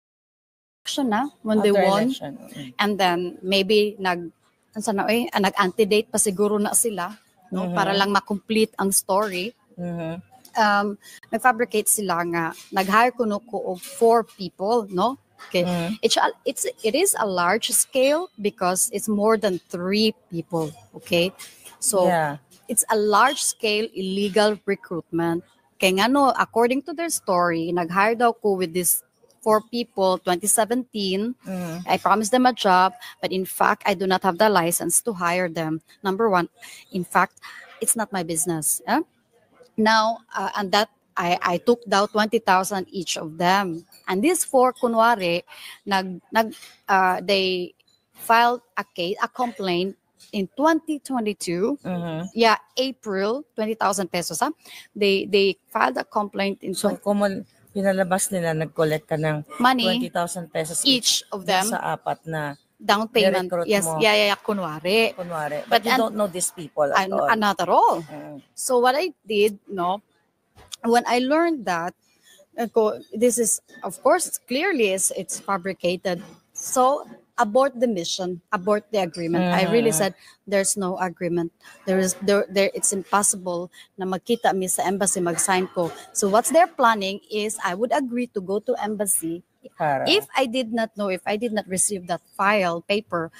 na when they won. Election. And then maybe nag-antedate pa siguro na sila, no, para lang ma-complete ang story. Nag-fabricate sila nga nag-hire ko og 4 people, no? Okay. It is a large scale because it's more than 3 people, okay? So it's a large scale illegal recruitment. Kaya nga no, according to their story, nag-hire daw ko with this 4 people, 2017. I promised them a job, but in fact, I do not have the license to hire them. Number 1, in fact, it's not my business. Now, and that I took down 20,000 each of them. And these four, kunwari, they filed a complaint in 2022. Mhm. Yeah, April, 20,000 pesos. They filed a complaint in So, pinalabas nila, nag-collect ka ng money 20,000 pesos each of dun them, sa apat na down payment. ni-recruit Yes, mo. yeah, kunwari. Kunwari. But But you don't know these people at all. Not at all. Mm. So what I did, when I learned that, this is, of course, clearly it's fabricated. So abort the mission, abort the agreement. I really said there's no agreement. It's impossible na magkita mi sa embassy, mag-sign ko. So what's they're planning is I would agree to go to embassy. If I did not receive that file paper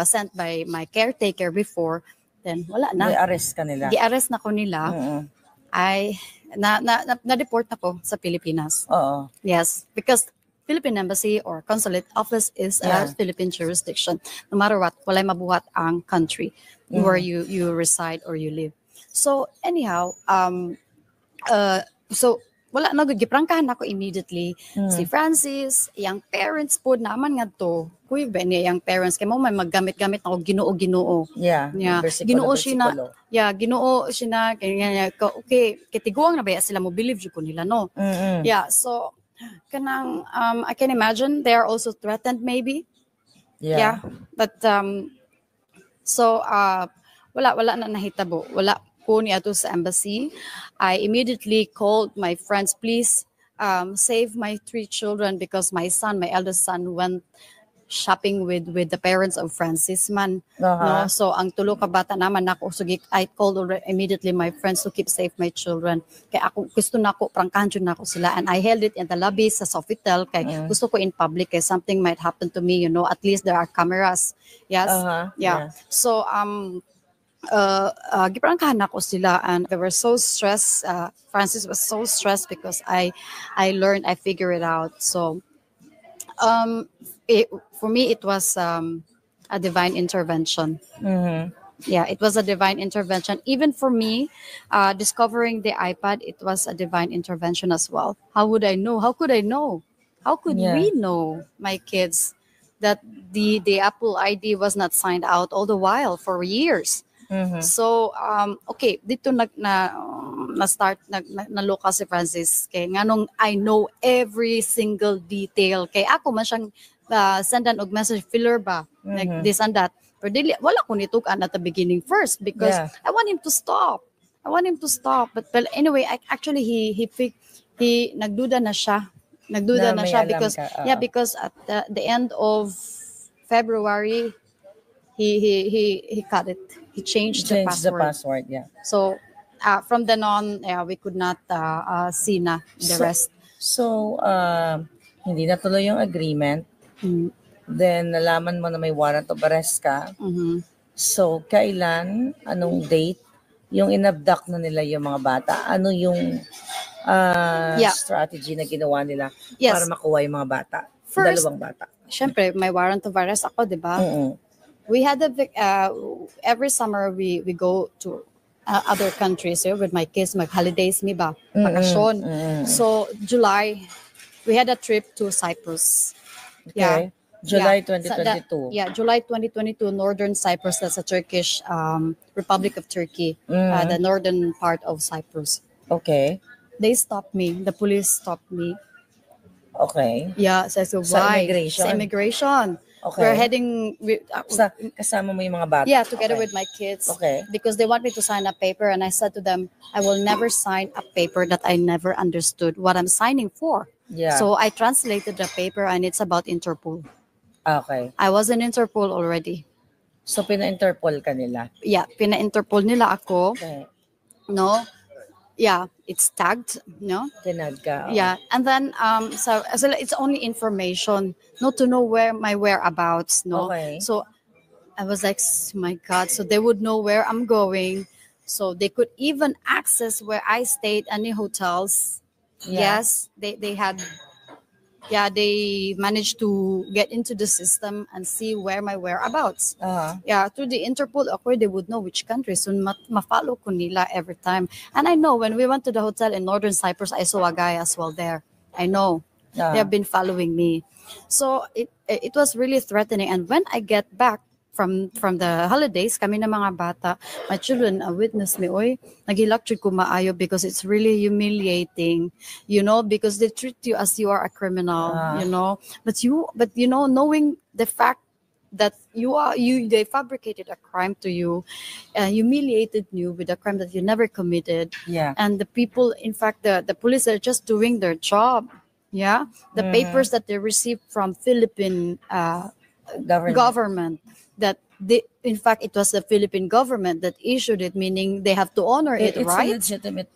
sent by my caretaker before, then wala na. Di-arrest ka nila. Di-arrest na ko nila. Mm-mm. Ay na-deport na ko sa Pilipinas. Oo. Yes, because Philippine Embassy or Consulate Office is a Yeah. Philippine jurisdiction. No matter what, walay mabuhat ang country where you reside or you live. So anyhow, so wala na giprangkahan ako immediately. Si Francis, yang parents po naman nga to. Kuy ba niya yang parents kay mo may maggamit-gamit ako Ginoo. Yeah. Yeah. Versikulo, Ginoo siya na. versikulo. Yeah, Ginoo siya na kanya okay, kitiguang na ba sila mo believe jud ko nila no. Mm-mm. Yeah, so kanang I can imagine they are also threatened maybe. Yeah. But so wala na nahitabo. Wala ko ni ato sa embassy. I immediately called my friends, please save my 3 children because my eldest son went shopping with the parents of Francis man. No, so ang tulo ka bata naman nako, so I called immediately my friends to keep safe my children. Kay ako gusto nako prangkahan jud nako sila, and I held it in the lobby sa Sofitel kay gusto ko in public kay something might happen to me, at least there are cameras. Yes. Yeah. So giprangkahan ako sila, and they were so stressed. Francis was so stressed because I figured it out. So for me it was a divine intervention. Yeah, it was a divine intervention. Even for me, discovering the iPad, it was a divine intervention as well. How would I know? How could I know? How could we know, my kids, that the Apple ID was not signed out all the while for years? So okay, dito na start naloka si Francis kay nganong I know every single detail kay ako man siyang sendan og message filler ba like this and that, pero dili wala ko nitukan at the beginning first because I want him to stop. But anyway, actually he nagduda na siya because because at the end of February he cut it. He changed the password. Yeah. So from then on, we could not see na the rest. So hindi natuloy yung agreement. Then nalaman mo na may warrant of arrest ka. So kailan, anong date yung inabduct na nila yung mga bata? Ano yung strategy na ginawa nila para makuha yung mga bata? First, dalawang bata. Syempre, may warrant of arrest ako, di ba? We had every summer we go to other countries with my kids, mag-holidays mi ba, bakasyon. So July, we had a trip to Cyprus. Okay. July 2022. July 2022, Northern Cyprus. That's a Turkish Republic of Turkey, the northern part of Cyprus. Okay. They stopped me. The police stopped me. Okay. Yeah, so why? Sa immigration. Okay. We're heading kasama mo yung mga bata. Yeah, together with my kids. Okay. Because they want me to sign a paper, and I said to them, I will never sign a paper that I never understood what I'm signing for. Yeah. So I translated the paper, and it's about Interpol. Okay. I was in Interpol already. So pina-Interpol ka nila? Yeah, pina-Interpol nila ako. Okay. No? Yeah, it's tagged, no? Tinag ka. Yeah, and then so it's only information, not to know where my whereabouts, no? Okay. So I was like, my God, so they would know where I'm going, so they could even access where I stayed, any hotels. Yeah. Yes, they had Yeah, they managed to get into the system and see where my whereabouts. Yeah, through the Interpol, okay, they would know which country. So ma-follow ko nila every time. And I know when we went to the hotel in Northern Cyprus, I saw a guy as well there. I know. They have been following me. So it was really threatening. And when I get back from the holidays, kami na mga bata, my children witness me, oy, naghilak jud ko maayo because it's really humiliating, because they treat you as you are a criminal, But knowing the fact that they fabricated a crime to you, humiliated you with a crime that you never committed. Yeah. And the people, in fact, the police are just doing their job. Yeah. The papers that they received from Philippine government that in fact it was the Philippine government that issued it, meaning they have to honor it, It's right? a legitimate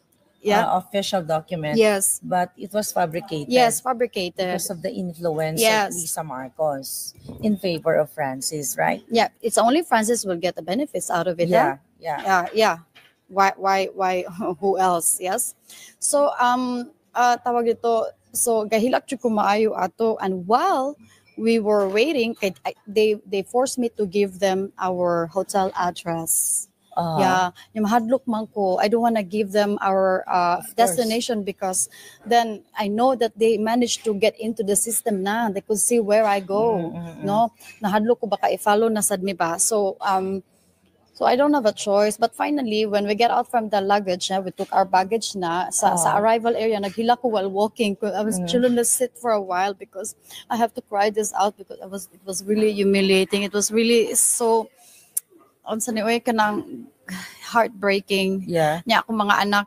official document. Yes. But it was fabricated. Yes, fabricated. Because of the influence Yes. of Lisa Marcos in favor of Francis, right? Yeah, it's only Francis will get the benefits out of it. Yeah. Yeah. Why who else? Yes. So tawag ito, so gahilak jud ko maayo ato, and while we were waiting, they forced me to give them our hotel address. Yeah, yung hadlok man ko, I don't want to give them our destination because then I know that they managed to get into the system na. They could see where I go. No, nahadlok ko baka i-follow na sad mi ba. So I don't have a choice. But finally, when we get out from the luggage, we took our baggage na sa arrival area. Naghila ko while walking. I was chilling to sit for a while because I have to cry this out because it was really humiliating. It was really so kanang heartbreaking. Yeah. Nya akong mga anak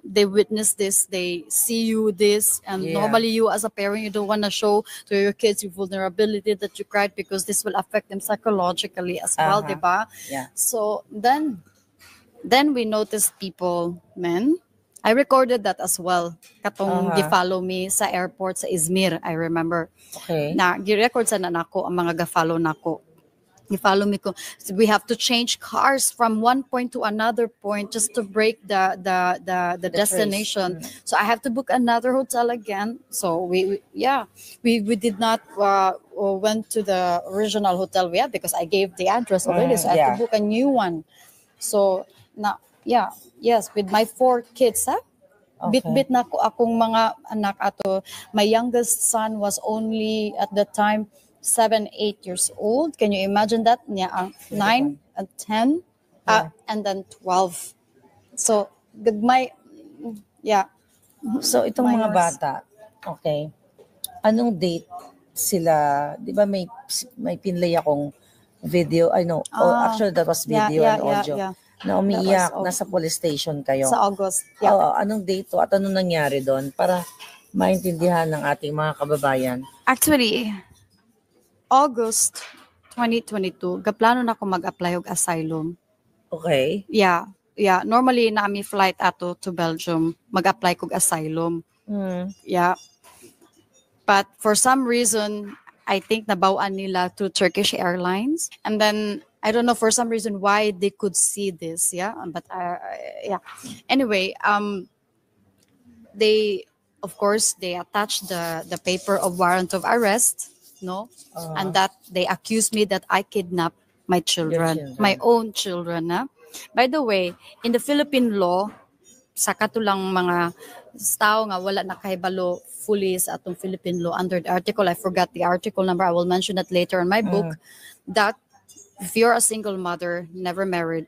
they witness this, they see you this, and normally you as a parent, you don't want to show to your kids your vulnerability that you cried because this will affect them psychologically as well, diba? Yeah. So then we noticed men. I recorded that as well. Katong gi-follow me sa airport sa Izmir, I remember. Okay. Na gi-record sa nako ang mga ga-follow nako. Follow me. So we have to change cars from one point to another point just to break the destination. So I have to book another hotel again. So we did not went to the original hotel we had because I gave the address already. So I have to book a new one. So now, yes, with my 4 kids, bit na ko akong mga anak ato. My youngest son was only at the time 7-8 years old. Can you imagine that? 9 and 10 and then 12. So So itong mga bata, okay, anong date sila? Di ba may pinlay akong video, actually that was video and audio, na umiiyak, nasa police station kayo. Sa August. Yeah. Anong date to at anong nangyari doon para maintindihan ng ating mga kababayan? Actually, August 2022, gaplano na ako mag-apply og asylum. Okay. Yeah. Normally, na mi flight ato to Belgium, mag-apply kog asylum. Yeah. But for some reason, I think nabawaan nila to Turkish Airlines. And then, I don't know for some reason why they could see this. Yeah. But, anyway, they, of course, they attached the paper of warrant of arrest. No, and that they accused me that I kidnapped my children, my own children. By the way, in the Philippine law, sa katulang mga tao nga wala nakahibalo fully sa atong Philippine law under the article, I forgot the article number, I will mention that later in my book, that if you're a single mother, never married,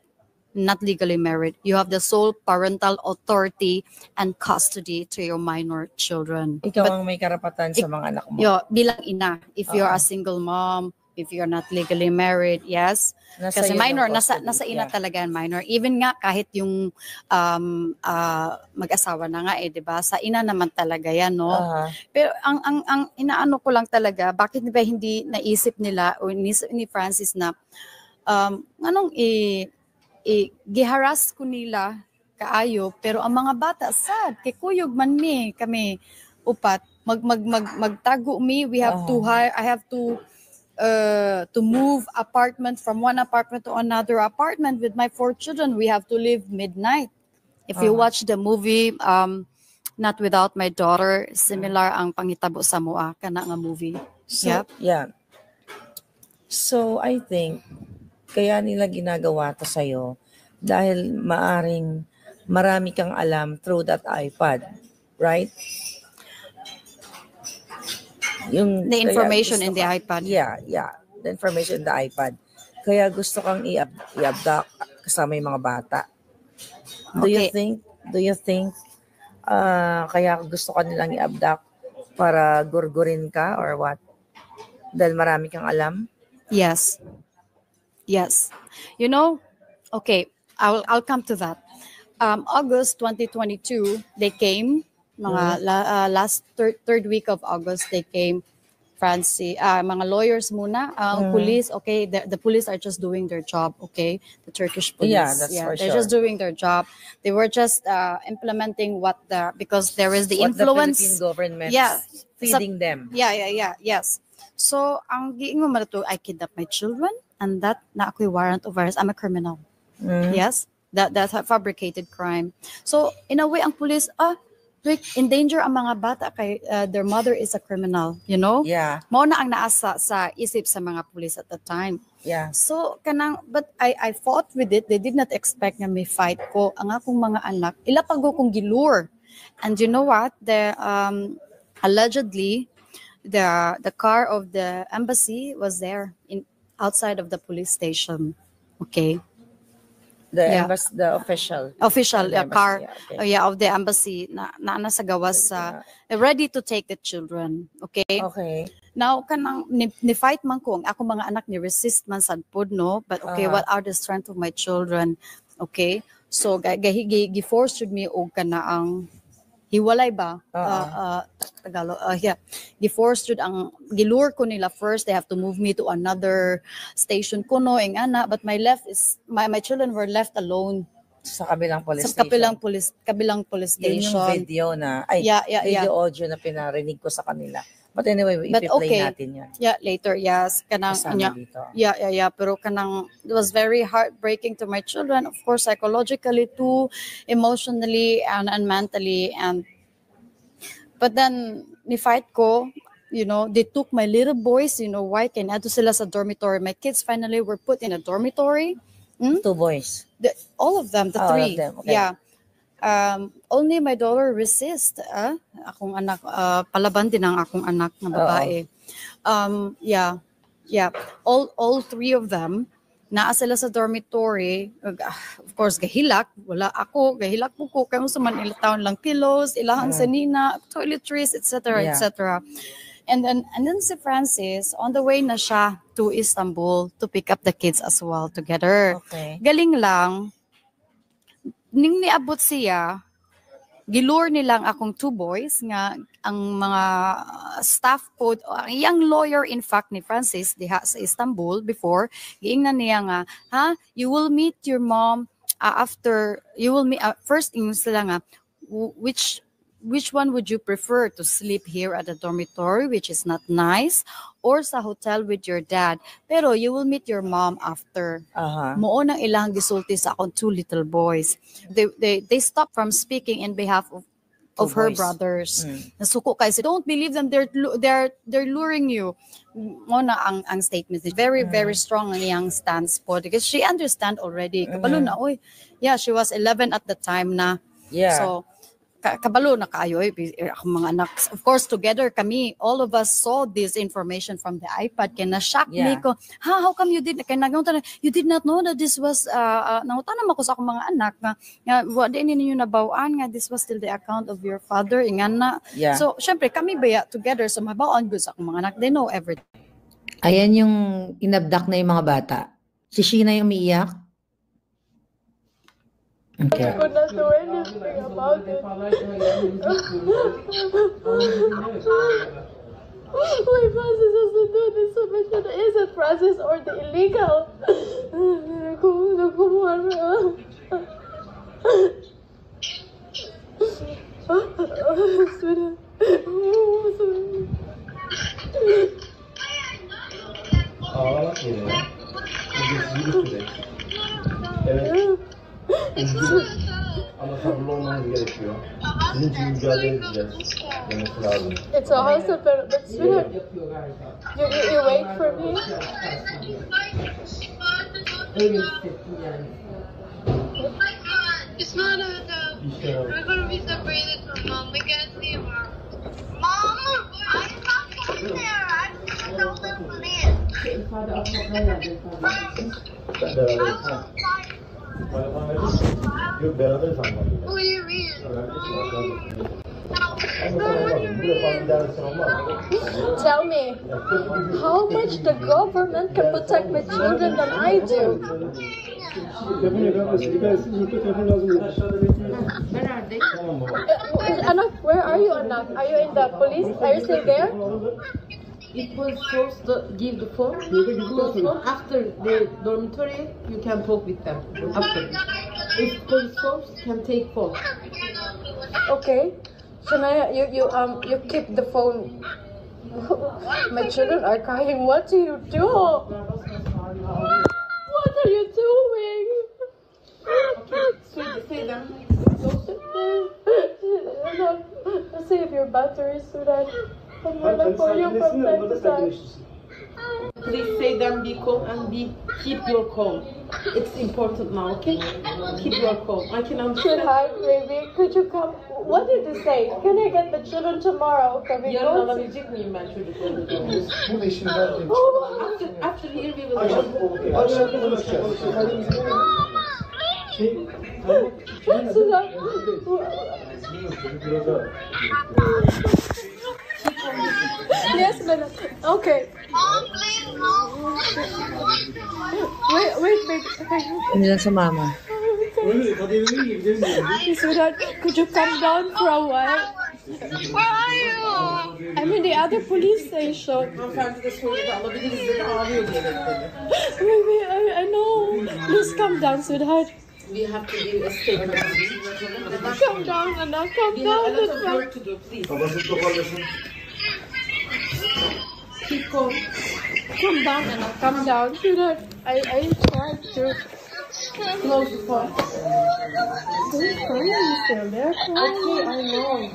not legally married, you have the sole parental authority and custody to your minor children. Ikaw ang may karapatan sa mga anak mo. Bilang ina, if you're a single mom, if you're not legally married, yes. Kasi minor, nasa ina talaga yan, minor. Even nga kahit yung mag-asawa na nga di ba? Sa ina naman talaga yan, no? Pero ang inaano ko lang talaga, bakit ba hindi naisip nila o inisip ni Francis na giharas ko nila kaayo, pero ang mga bata sad kay kuyog man mi kami upat magtago mi, we have to hire, I have to move apartment from one apartment to another apartment with my 4 children. We have to leave midnight. If you watch the movie Not Without My Daughter, similar ang pangitabo sa mua kana nga movie. So, Yep. yeah. So, I think, kaya nila ginagawa to sa'yo dahil maaring marami kang alam through that iPad. Right? Yung, The kaya information gusto in the ka- iPad. Yeah. The information in the iPad. Kaya gusto kang i-abduct kasama yung mga bata. Do you Okay. think kaya gusto ka nilang i-abduct para gurgurin ka or what? Dahil marami kang alam? Yes. You know, okay, I'll come to that. August 2022, they came. Last third week of August, they came. Francie, mga lawyers muna, police. Okay, the police are just doing their job. Okay, the Turkish police. Yeah, that's for they're sure. just doing their job. They were just implementing because there is the What the influence. Philippine government Yeah. feeding them. Yes. So, ang giingon mo na to, I kidnap my children, and that na ako'y warrant of arrest. I'm a criminal. Yes, that's a fabricated crime. So, in a way, ang police, endanger ang mga bata kay their mother is a criminal, you know? Yeah. Mao na ang naasa sa isip sa mga police at the time. Yeah. So, but I fought with it. They did not expect na may fight ko. Ang akong mga anak, ilapago kong gilure. And you know what? Allegedly, the car of the embassy was there outside of the police station. Okay. The official the car embassy, okay. Of the embassy na nasa gawas ready to take the children. Okay. Now kanang ni fight man ko ang ako mga anak ni resist man sad pod no, but okay, what are the strength of my children? Okay. So gi-force me og kana ang hiwalay ba? Tagalog. Gi-force ang gilure ko nila first. They have to move me to another station kuno ing ana, but my children were left alone sa kabilang police sa station. kabilang police Yun station. yung video na video audio na pinarinig ko sa kanila. But anyway, i-play natin yun. Yeah, later, yes. Kanang Kasama dito. Yeah. Pero kanang it was very heartbreaking to my children, of course, psychologically too, emotionally and mentally. But then ni fight ko, you know, they took my little boys, you know, why can ato sila sa dormitory. My kids finally were put in a dormitory. 2 boys. All of them, the All 3. of them, okay. Yeah. Only my daughter resist. Akong anak, palaban din ang akong anak na babae. Yeah. All 3 of them, naa sila sa dormitory. Of course, gahilak. Wala ako. Gahilak po ko. Kaya man ilataon lang pillows, ilahang sanina, toiletries, etc. etc. And then si Francis, on the way na siya to Istanbul to pick up the kids as well together. Okay. Galing lang, ning niabot siya, gilure nilang akong 2 boys nga ang mga staff po, ang young lawyer in fact ni Francis diha sa Istanbul before, giingnan niya nga, you will meet your mom after, you will meet, first ingon sila nga, which one would you prefer, to sleep here at the dormitory, which is not nice, or sa hotel with your dad? Pero you will meet your mom after. Mao nang ilang gisulti sa akong 2 little boys. They stopped from speaking in behalf of her brothers. Nasuko kay, don't believe them, they're luring you. Mo na ang statement is very very strong ang iyang stance po because she understand already. Kabalo na she was 11 at the time na. Yeah. So kabalo na kaayo akong mga anak. Of course, together kami, all of us saw this information from the iPad. Kaya na-shock me ko, how come you did not know that this was, nangutanam ako sa akong mga anak nga wadi ninyo nabawaan nga this was still the account of your father, ingan na. Yeah. So, syempre, kami baya together, so mabawaan good sa akong mga anak. They know everything. Ayan yung inabdak na yung mga bata. Si Sheena yung umiiyak. Okay. I could not do anything about it. Why Francis has to do this so much? Is it Francis or the illegal? Ama sabırlı olmanız gerekiyor. It's a hostel, but sweetheart, you wait for me. It's not we're gonna be separated from mom. We can't see mom. Mom, I'm not going there. I'm going to live. What do you mean? Tell me, how much the government can protect my children than I do? Anak, where are you, Anak? Are you in the police? Are you still there? If police force give the phone, those phone after the dormitory, you can talk with them. After, if police force can take phone. Okay. Shania, you keep the phone. My children are crying. What do you do? What are you doing? Say them. Save your battery so that I'm gonna call you from time to time. Please say them be calm and keep your calm. It's important now, okay? Keep your calm. I can understand. Hi, baby. Could you come? What did you say? Can I get the children tomorrow? Can we Yarın go? alabilecek miyim ben çocuklarımı? Bu işinden After here we will Susan. Yes, madam. Okay. Mom, please, mom. Wait. Hindi lang sa mama. Sweetheart, could you come down for a while? Where are you? I'm in the other police station. Hanımefendi de söyledi alabiliriz dedi ağlıyor diye bekledi. Baby, I know. Please come down, sweetheart. We have to give a statement. Come down, Anna. Come We have a down. lot of work to do, please. Babasını toparlasın. Keep calm. Come down, Anna. Come down, sweetheart. I tried to. Close the phone. They're crying still. They're crying. Okay, I know.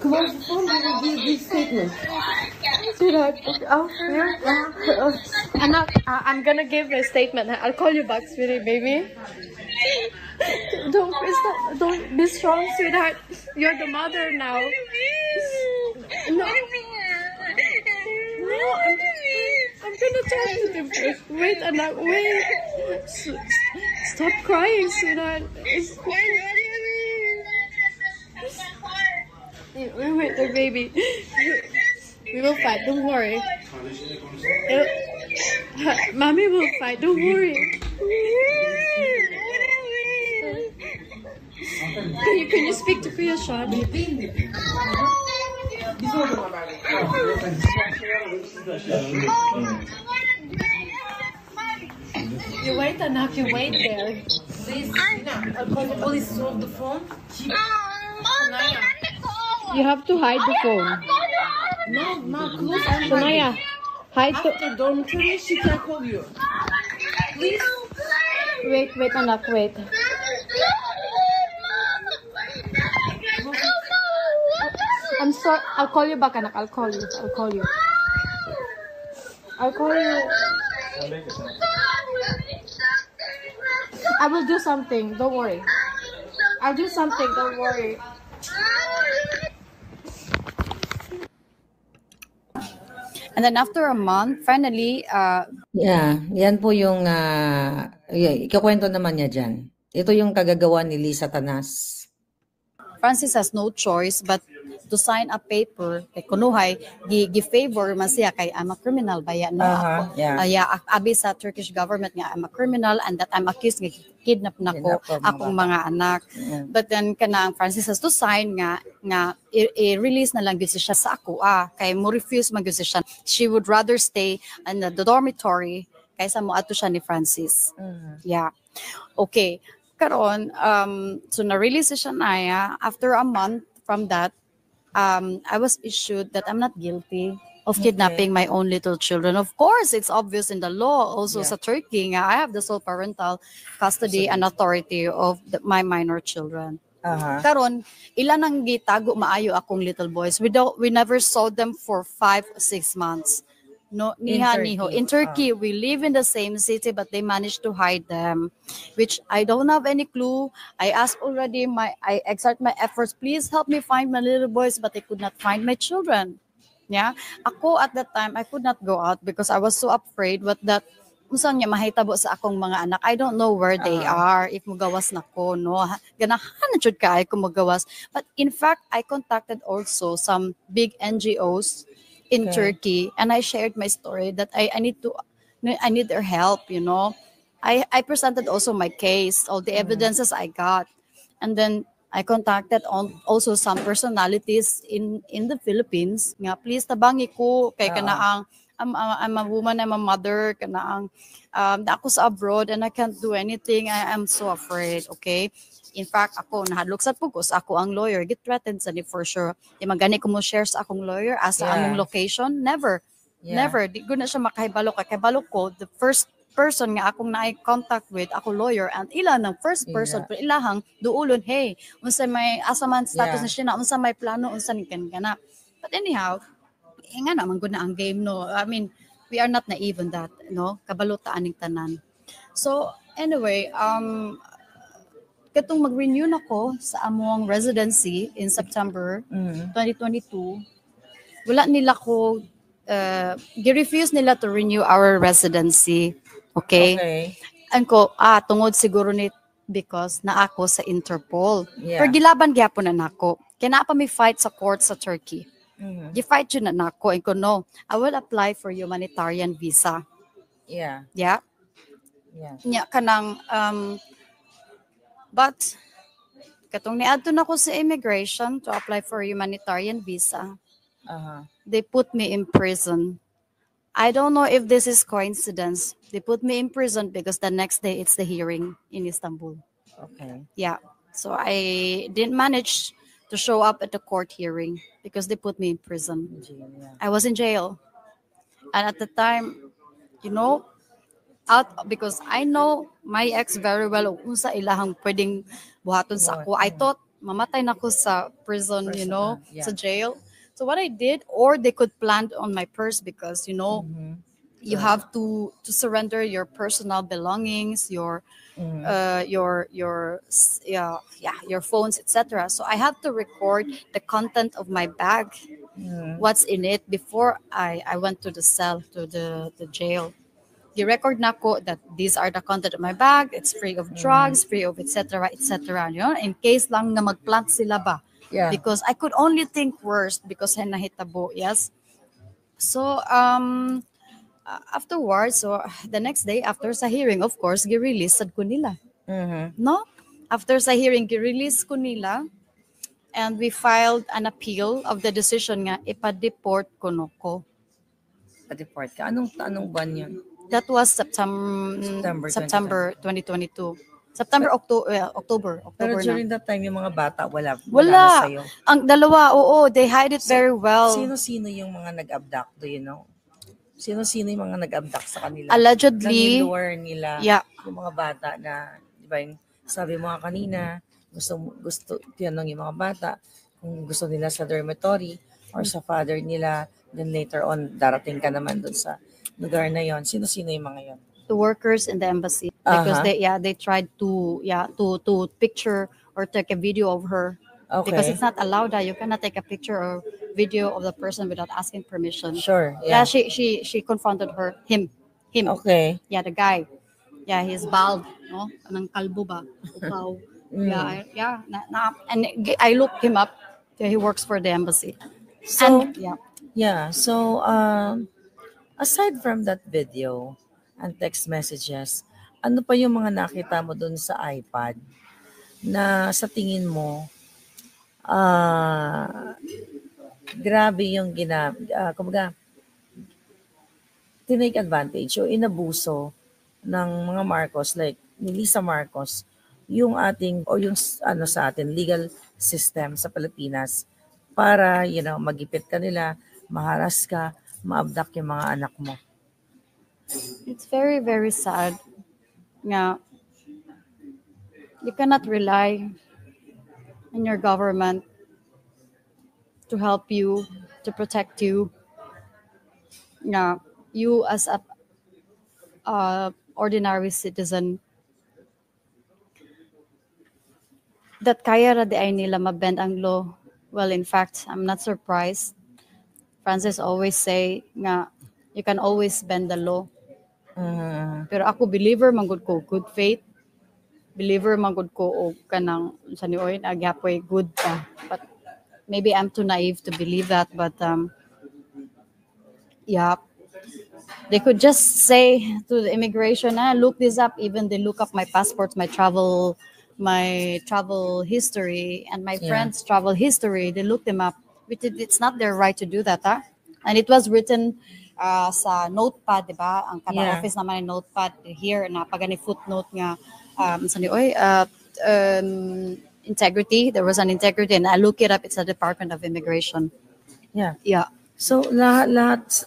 Close the phone, we will give this statement. Sweetheart, here. Anna, I'm gonna give a statement. I'll call you back, sweetie, baby. Don't be strong, sweetheart. You're the mother now. No, I'm gonna talk to them first. Wait, Anna, wait. Stop crying, sweetheart. Wait, baby. We will fight. Don't worry. Mommy will fight. Don't worry. Can you speak to Kuya Sean? Biz oradan haber bekliyoruz. You wait, Anak. You wait there. Please, I'll call the police off the phone. Keep You have to hide the phone. No, close and Shania, hide the... after dormitory, she can call you. Please. Wait, Anak, wait. I'm sorry. I'll call you back, Anak. I'll call you. I will do something. Don't worry. I'll do something. Don't worry. And then after a month, finally, Yeah, yan po yung ikakwento naman niya dyan. Ito yung kagagawa ni Lisa Tanas. Francis has no choice but to sign a paper kay kunuhay gi-favor man siya kay I'm a criminal baya na abi sa Turkish government nga I'm a criminal and that I'm accused nga kidnap nako akong mga anak. But then kanang Francis has to sign nga i-release na lang gyud siya sa ako kay mo refuse man gyud siya. She would rather stay in the dormitory kaysa mo ato siya ni Francis. Yeah. Okay. Karon so na-release siya na after a month from that I was issued that I'm not guilty of kidnapping my own little children. Of course, it's obvious in the law. Also sa Turkey, nga, I have the sole parental custody and authority of my minor children. Karon, ilan ang gitago maayo akong little boys. We never saw them for 5 or 6 months. No, in Turkey, we live in the same city, but they managed to hide them, which I don't have any clue. I asked already, I exert my efforts, please help me find my little boys, but I could not find my children. Yeah, ako at that time, I could not go out because I was so afraid what that unsan niya mahitabo sa akong mga anak. I don't know where they are, if mugawas na ko, no? Ganahan na jud kay ko mugawas. But in fact, I contacted also some big NGOs in Turkey, and I shared my story that I need their help, you know. I presented also my case, all the evidences I got, and then I contacted also some personalities in the Philippines. Nga, please tabangi ko kay kanaang I'm a woman, I'm a mother, kanaang ako sa abroad and I can't do anything. I am so afraid, okay? In fact, ako nahadlok sa pugos, ako ang lawyer, get threatened sa ni for sure. Di magani ko mo share sa akong lawyer asa among location, never. Never. Di ko na siya makahibalo ka. Kahibalo ko, the first person nga akong na-contact with, ako lawyer, and ilan ng first person, pero ilahang duulon, hey, unsa may asaman status na siya na, unsa may plano, unsa ni kana. But anyhow, nga naman gud na ang game, no. I mean, we are not naive in that, no. Kabalutaan ning tanan. So, anyway, katong mag-renew nako sa among residency in September 2022, wala nila ko gi-refuse nila to renew our residency. Okay. Ang ko tungod siguro ni because na ako sa Interpol. Pero gilaban gyapon na nako. Kaya pa may fight sa court sa Turkey. Gi-fight yun na nako. And ko no, I will apply for humanitarian visa. Yeah, kanang but katong niadto na ko sa immigration to apply for humanitarian visa. They put me in prison. I don't know if this is coincidence. They put me in prison because the next day it's the hearing in Istanbul. Okay. Yeah. So I didn't manage to show up at the court hearing because they put me in prison. I was in jail. And at the time, you know, because I know my ex very well unsa ilahang pwedeng buhaton sa ako. I thought mamatay na ko sa prison, you know, sa jail. So what I did, or they could plant on my purse because, you know, you have to surrender your personal belongings, your phones, etc. So I have to record the content of my bag, what's in it before I went to the cell, to the jail. I-record na ko that these are the content of my bag, it's free of drugs, free of etc., etc. You know, in case lang na magplant sila ba. Because I could only think worst because nahitabo, yes. So afterwards, so the next day after sa hearing, of course, gi-release sad ko nila. No? After sa hearing, gi-release ko nila, and we filed an appeal of the decision nga ipa-deport ko no ko. Pa-deport ka? Anong buwan yun? That was September 2022. October Pero na. during that time, yung mga bata, wala Wala. na sa'yo. Ang dalawa, oo, they hide it very well. Sino-sino yung mga nag-abduct, do you know? Sino-sino yung mga nag-abduct sa kanila? Allegedly. Nang-lure nila yung mga bata na, di ba yung sabi mo nga kanina, gusto tinanong yung mga bata kung gusto nila sa dormitory or sa father nila, then later on, darating ka naman dun sa lugar na yon. Sino-sino yung mga yon? The workers in the embassy because they tried to picture or take a video of her because it's not allowed that you cannot take a picture or video of the person without asking permission. Sure. She confronted him. Okay. Yeah, the guy. Yeah, he's bald, no? Anang kalbo ba? Upaw. And I looked him up. Yeah, he works for the embassy. So aside from that video and text messages, ano pa yung mga nakita mo dun sa iPad na sa tingin mo grabe yung kumbaga tinake advantage o inabuso ng mga Marcos, like ni Lisa Marcos, yung ating o yung sa atin legal system sa Pilipinas para magipit ka nila, maharas ka, ma-abduct yung mga anak mo. It's very, very sad. Nga, you cannot rely on your government to help you, to protect you. Nga, you as a ordinary citizen, that kaya ra di ay nila mabend ang law. Well, in fact, I'm not surprised. Francis always say nga, you can always bend the law. Pero ako believer man gud ko good faith. Believer man gud ko og kanang sa nioy agyapoy good pa. But maybe I'm too naive to believe that, but yeah. They could just say to the immigration, look this up. Even they look up my passports, my travel history, and my friends' travel history. They look them up. It's not their right to do that, And it was written sa notepad, di ba? Ang kada office naman yung notepad here na pagani footnote nga integrity. There was an integrity, and I look it up. It's the Department of Immigration. Yeah. So lahat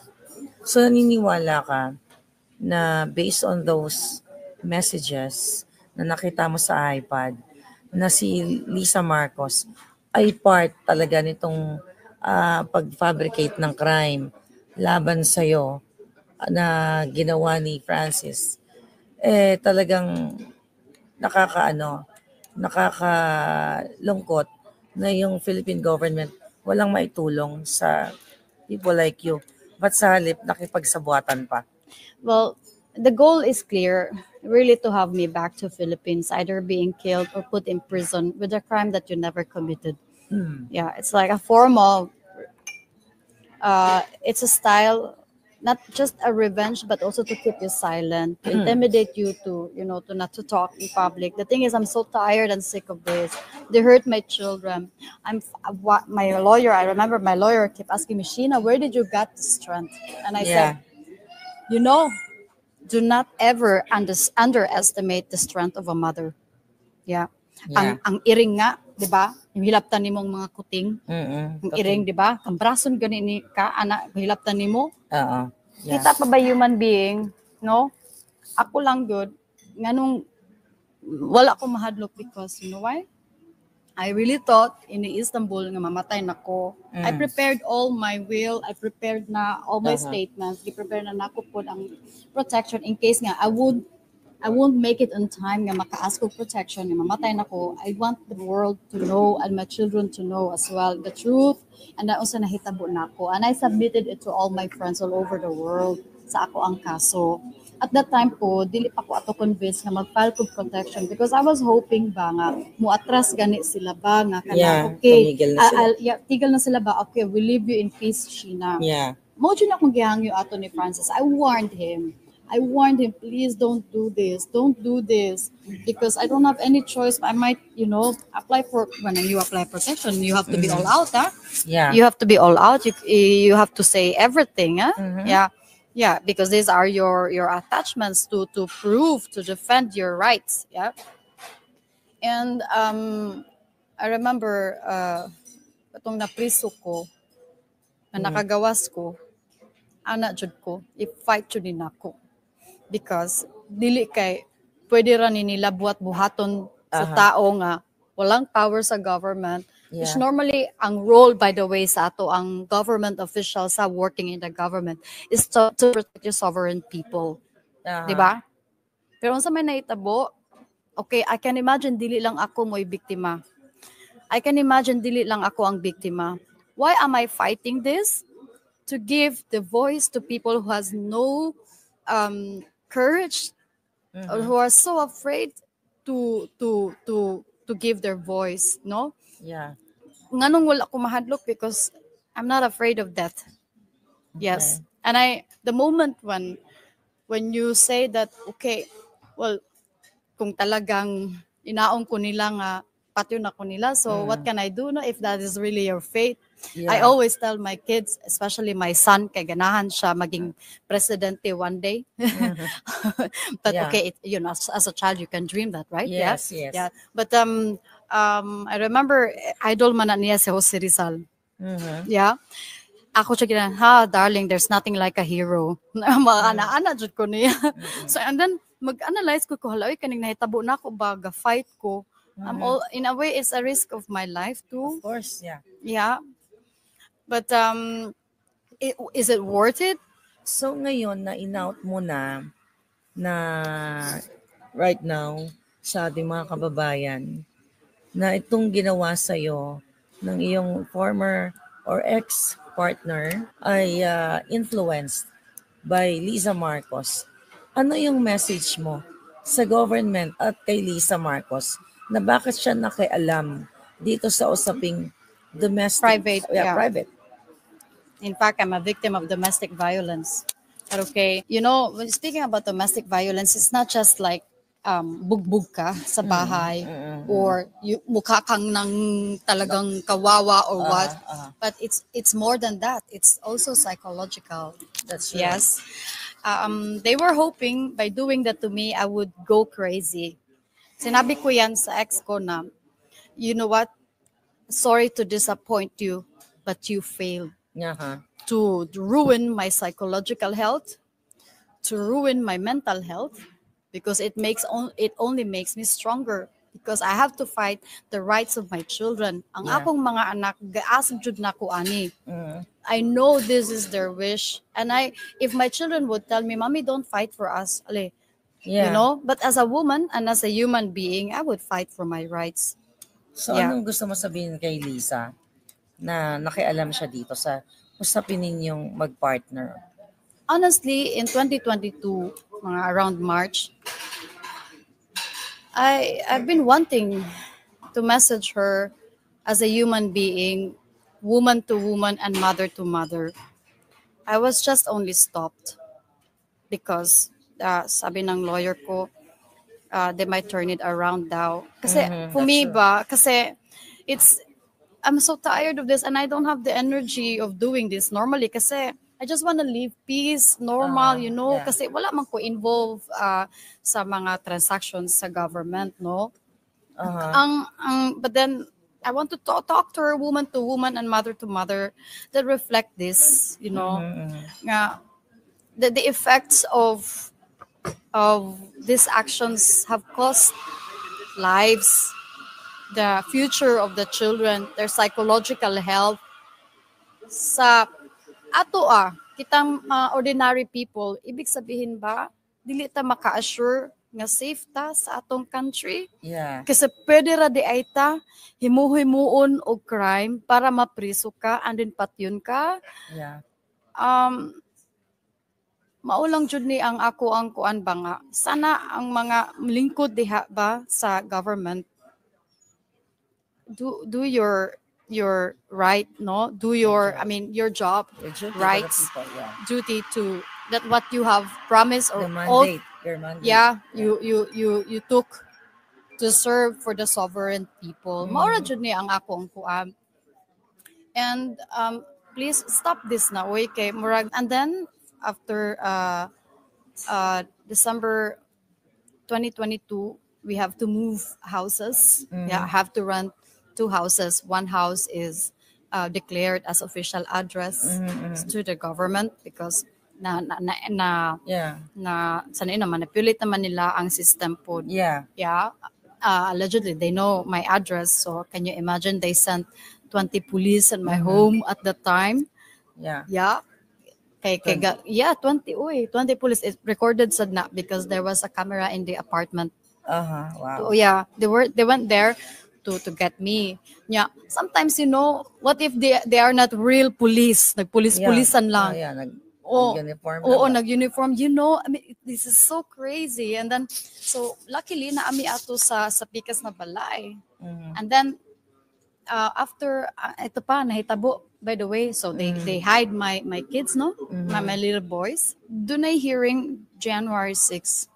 so naniniwala ka na based on those messages na nakita mo sa iPad na si Lisa Marcos ay part talaga nitong pag-fabricate ng crime laban sa'yo na ginawa ni Francis, talagang nakakalungkot na yung Philippine government walang maitulong sa people like you. But sa halip, nakipagsabuatan pa. Well, the goal is clear, really to have me back to Philippines, either being killed or put in prison with a crime that you never committed. Yeah, it's like a form of, it's a style, not just a revenge, but also to keep you silent, to intimidate you to not to talk in public. The thing is, I'm so tired and sick of this. They hurt my children. My lawyer, I remember my lawyer kept asking me, Sheena, where did you get the strength? And I said, do not ever underestimate the strength of a mother. Yeah. Ang iring nga, di ba? Yung hilaptan nimong mga kuting. Ang iring, di ba? Ang brason ganini ka, anak, hilaptan nimo. Kita pa ba human being? No? Ako lang good. Nganong wala ko mahadlok because, you know why? I really thought in Istanbul nga mamatay nako. I prepared all my will. I prepared na all my statements. I-prepare na nako po ang protection in case nga I won't make it on time nga maka-ask ko protection nga mamatay nako. I want the world to know and my children to know as well the truth and na unsa nahitabo nako. And I submitted it to all my friends all over the world sa ako ang kaso. At that time po, dili pa ko ato convinced nga mag-file ko protection because I was hoping ba nga muatras gani sila ba nga okay, tigil na sila ba, okay, we'll leave you in peace, Sheena. Mo dyan akong gihangyo ato ni Francis. I warned him, please don't do this, because I don't have any choice. I might, apply for, when you apply protection, you have to be all out, You have to be all out, you have to say everything, Yeah, because these are your attachments to prove, to defend your rights, And I remember itong napriso ko, na nakagawas ko, anak jud ko, i-fight jud din ako. Because dili kay pwede ra ni nila buhat-buhaton sa tao nga walang power sa government. Which normally, ang role, by the way, sa ato, ang government officials sa working in the government is to protect your sovereign people. Diba? Pero sa may naitabo, okay, I can imagine dili lang ako mo'y biktima. I can imagine dili lang ako ang biktima. Why am I fighting this? To give the voice to people who has no courage, or who are so afraid to give their voice, no? Nganong wala ko mahadlok because I'm not afraid of death. Yes. And the moment when you say that, okay, well, kung talagang inaong ko nila nga patyon ako nila, so what can I do no if that is really your fate? I always tell my kids, especially my son, kay ganahan siya maging presidente one day. But okay, as a child you can dream that, right? Yes. Yeah. But I remember idol man na niya si Jose Rizal. Yeah. ako siya gina, ha, darling, there's nothing like a hero. Mga ana-ana jud ko niya. So and then mag-analyze ko hala, kaning nahitabo na ako baga fight ko. All in a way it's a risk of my life too. Of course, yeah. Yeah. But is it worth it? So ngayon na in-out mo na right now sa ating mga kababayan na itong ginawa sa'yo ng iyong former or ex-partner ay influenced by Liza Marcos. Ano yung message mo sa government at kay Liza Marcos na bakit siya nakialam dito sa usaping domestic? Private, yeah. Private. In fact, I'm a victim of domestic violence. But okay, you know, when speaking about domestic violence, it's not just like bugbog ka sa bahay or mukha kang nang talagang kawawa or what. But it's more than that. It's also psychological. That's right. Yes. They were hoping by doing that to me, I would go crazy. Sinabi ko yan sa ex ko na, you know what? Sorry to disappoint you, but you failed. To ruin my psychological health, to ruin my mental health, because it only makes me stronger. Because I have to fight the rights of my children. Ang akong mga anak, gaasag jud na ko ani. I know this is their wish. And if my children would tell me, Mommy, don't fight for us. You know? But as a woman and as a human being, I would fight for my rights. So anong gusto mo sabihin kay Liza na nakialam siya dito sa usapin ninyong mag-partner? Honestly, in 2022, mga around March, I've been wanting to message her as a human being, woman to woman and mother to mother. I was just only stopped because sabi ng lawyer ko, they might turn it around daw. Kasi for me ba, kasi I'm so tired of this and I don't have the energy of doing this normally kasi I just want to live peace, normal, you know, kasi wala man ko involved sa mga transactions sa government, no? But then I want to talk to her woman to woman and mother to mother that reflect this, you know. The effects of these actions have cost lives, the future of the children, their psychological health. Sa ato kitang ordinary people, ibig sabihin ba, dili ta maka-assure nga safe ta sa atong country? Yeah. Kasi pwede ra di ay ta himuon og crime para mapriso ka and then patyon ka. Yeah. Maulang jud ni ang ako ang kuan ba nga. Sana ang mga lingkod diha ba sa government do your right, no? Do your your job, rights, duty to that what you have promised or your mandate. Yeah, you took to serve for the sovereign people. Maura jud ni ang ako ang kuan. And please stop this na kay murag. And then after December 2022, we have to move houses. Yeah, I have to rent 2 houses. One house is declared as official address to the government because sanay na manipulate naman nila ang system po. Allegedly they know my address, so can you imagine they sent 20 police at my home at the time. 20 police. It recorded sad na because there was a camera in the apartment. Wow. So, they went there to get me. Sometimes, you know, what if they are not real police? Nagpulisan lang. Nag-uniform. You know, I mean, this is so crazy. And then, so luckily na ami ato sa pikas na balay. And then after ito pa nahitabo, by the way, so they hide my kids, no? My little boys. Dunay hearing January 6.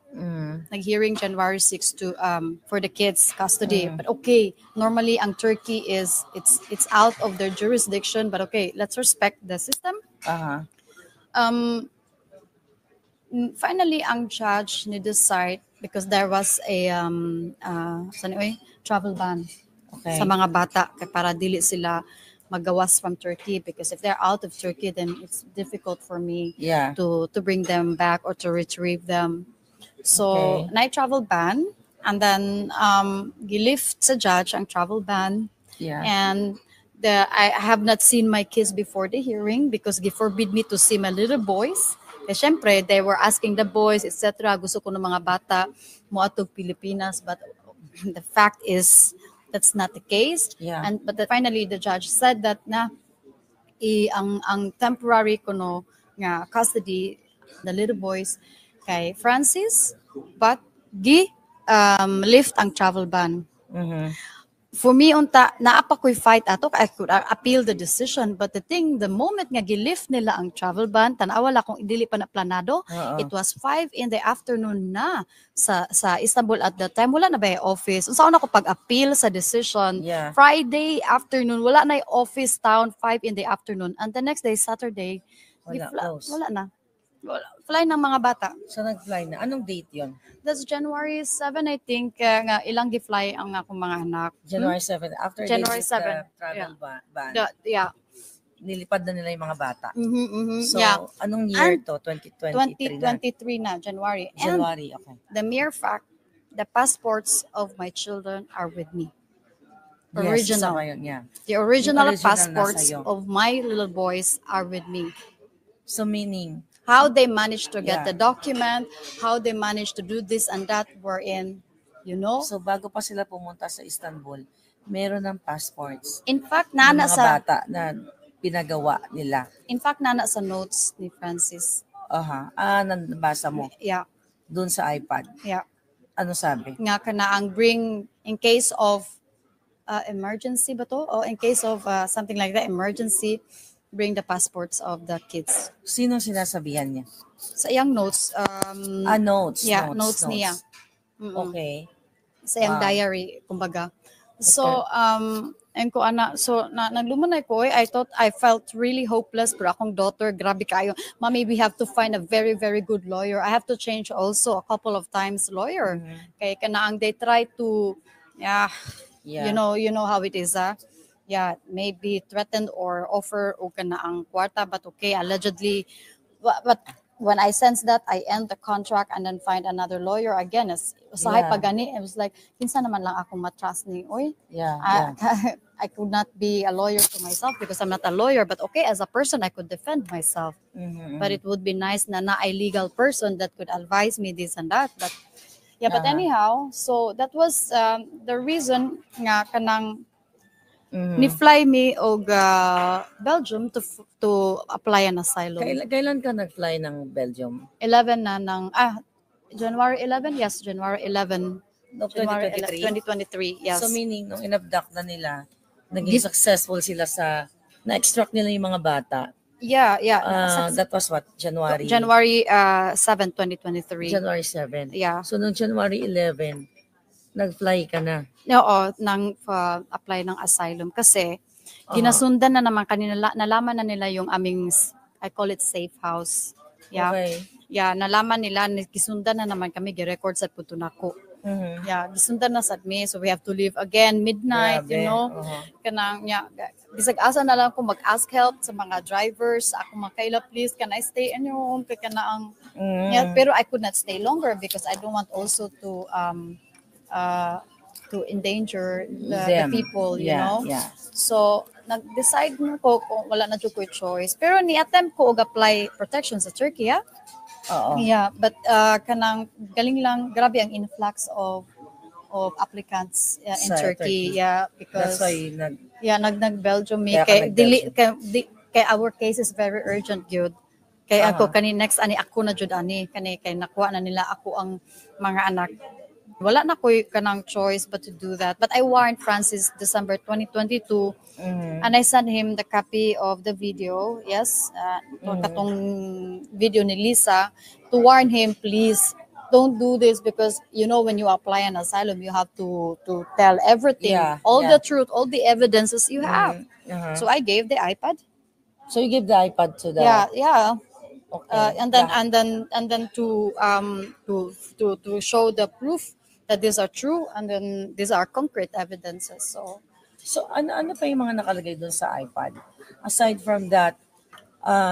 Nag-hearing January 6 to for the kids custody. But okay, normally ang Turkey is it's out of their jurisdiction, but okay, let's respect the system. Finally ang judge ni decide because there was a travel ban sa mga bata kay para dili sila magawas from Turkey, because if they're out of Turkey, then it's difficult for me Yeah. to bring them back or to retrieve them. So, Okay. night travel ban, and then gilift sa judge ang travel ban, Yeah. and I have not seen my kids before the hearing because they forbid me to see my little boys. Kasi syempre, they were asking the boys, etc. Gusto ko ng mga bata mo atog Pilipinas, but the fact is that's not the case. Yeah. But finally, the judge said that na ang temporary kuno nga custody the little boys kay Francis, but lift ang travel ban. Mhm. For me, unta, naapa ko'y fight ato, I could appeal the decision, but the moment nga gilift nila ang travel ban, tanawala kung dili pa na planado, Oo. it was 5 in the afternoon na sa Istanbul at that time. Wala na ba yung office? Unsa ako pag-appeal sa decision? Yeah. Friday afternoon, wala na yung office town, 5 in the afternoon. And the next day, Saturday, Wala, close. wala na. Fly ng mga bata. So nag-fly na. Anong date yon? That's January 7, I think, nga ilang gi-fly ang akong mga anak. January 7. After January they did 7, the travel ban, Yeah. nilipad na nila yung mga bata. So, Yeah. anong year to? 2023 na? 2023 na, January. And January, okay. the mere fact, the passports of my children are with me. Yes, Original. isa ngayon, yeah. The original Yung original passports nasa iyo. of my little boys are with me. So, meaning, How they managed to get Yeah. the document, how they managed to do this and that, were in, so bago pa sila pumunta sa Istanbul, meron ng passports in fact, ng nana mga sa, bata na pinagawa nila. nana sa notes ni Francis. Aha. Nabasa mo Yeah, dun sa iPad. yeah. Ano sabi? Nga kanaang bring in case of emergency ba to? O in case of something like that, emergency, bring the passports of the kids. Sino sinasabihan niya? Sa iyang notes, Notes. yeah, notes niya. Okay. Sa iyang Wow. diary, kumbaga. So, and ko ana, so naglumanay ko, I felt really hopeless, pero akong daughter, grabe kayo. Mommy, we have to find a very, very good lawyer. I have to change also a couple of times lawyer. Kaya kanaang they try to, Yeah. you know how it is, yeah, maybe threatened or offer o kanaang kwarta, but okay, allegedly, but when I sense that, I end the contract and then find another lawyer again. Usahay Yeah. pa gani, it was like, kinsa naman lang ako matrust ni, oy, Yeah. I could not be a lawyer to myself because I'm not a lawyer, but okay, as a person, I could defend myself. Mhm. But it would be nice na a legal person that could advise me this and that. But yeah, but Uh-huh. anyhow, so that was the reason nga kanang Mhm. ni-fly me og Belgium to apply an asylum. Kailan ka nag-fly ng Belgium? 11 na ng January 11? Yes, January 11. No, January 2023? 2023, yes. So meaning, nung inabduct na nila, naging successful sila na-extract nila yung mga bata. Yeah. That was what? January? January 7, 2023. January 7. Yeah. So nung January 11, nag-fly ka na. Oo, nang apply ng asylum kasi ginasundan na naman kanila, nalaman na nila yung aming, I call it safe house. Yeah. Okay. Yeah, nalaman nila, gisundan na naman kami, gi-record sa Putunako. Mhm. Yeah, gisundan na sa me, so we have to leave again midnight, Grabe. you know. Kanang bisag asa na lang ko mag-ask help sa mga drivers, ako makaila, please can I stay in your home kay kanang yeah, pero I could not stay longer because I don't want also to endanger the people, you know. Yeah. So nag-decide na ko kung wala na jud ko choice, pero ni-attempt ko og apply protection sa Turkey, yeah. Oo. Yeah, but kanang galing lang, grabe ang influx of applicants in Sa Turkey. Turkey. Yeah, because That's why nag Belgium me Kaya ka kay nag-Belgium. kay our case is very urgent gyud. Kay ako Aha. kani next ani ako na jud ani kani kay nakuha na nila ako ang mga anak. Wala na ko'y kanang choice but to do that. But I warned Francis December 2022 and I sent him the copy of the video, yes, katong video ni Lisa, to warn him, please, don't do this because, you know, when you apply an asylum, you have to tell everything, Yeah, all yeah. the truth, all the evidences you have. Uh-huh. So I gave the iPad. So you give the iPad to the Yeah. Okay. And then to show the proof that these are true, and then these are concrete evidences. So So ano pa yung mga nakalagay doon sa iPad? Aside from that,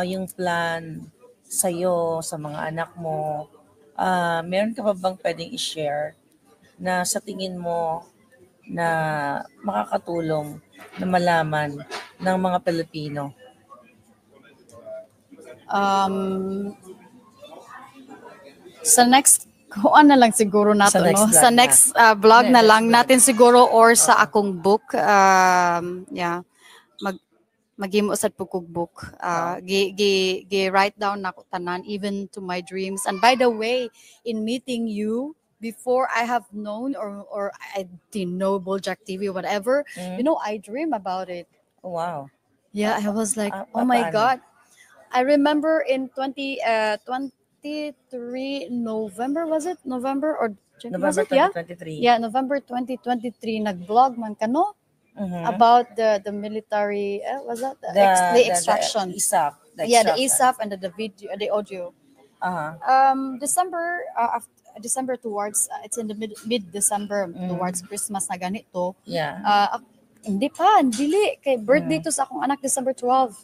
yung plan sa'yo, sa mga anak mo, meron ka pa bang pwedeng i-share na sa tingin mo na makakatulong na malaman ng mga Pilipino? Sa next kuan na lang siguro nato, Sa next no? vlog Sa na. next vlog na Next lang vlog. natin siguro, or sa akong book. Yeah. Maghimo sad po kog book. Gi write down nako tanan, even to my dreams. And by the way, in meeting you before, I have known or I didn't know Bojack TV or whatever, you know, I dream about it. Oh, wow. Yeah, I was like, oh my paano? God. I remember in 23 November, was it? November or was November it? Yeah. 2023. Yeah, November 2023 nag-vlog man kano Mhm. about the military, was that the extraction? The ISAF. The ISAF and the video, the audio. December, December towards, it's in the mid-December towards Christmas na ganito. Yeah. Hindi pa, dili. Kay birthday to sa akong anak, December 12.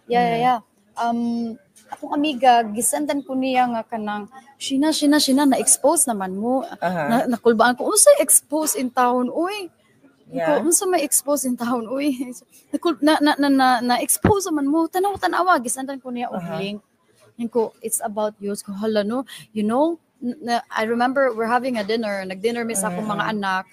Yeah. Akong amiga, gisendan ko niya nga kanang, Shina, na-expose naman mo. Nakulbaan ko, unsay expose in town, uy. Yeah. Unsa may expose in town, uy. Na-expose naman mo. Tanawa, gisendan ko niya og link. Ko, it's about you. So, hala, no? You know, I remember we're having a dinner. Nag-dinner mi sa akong mga anak.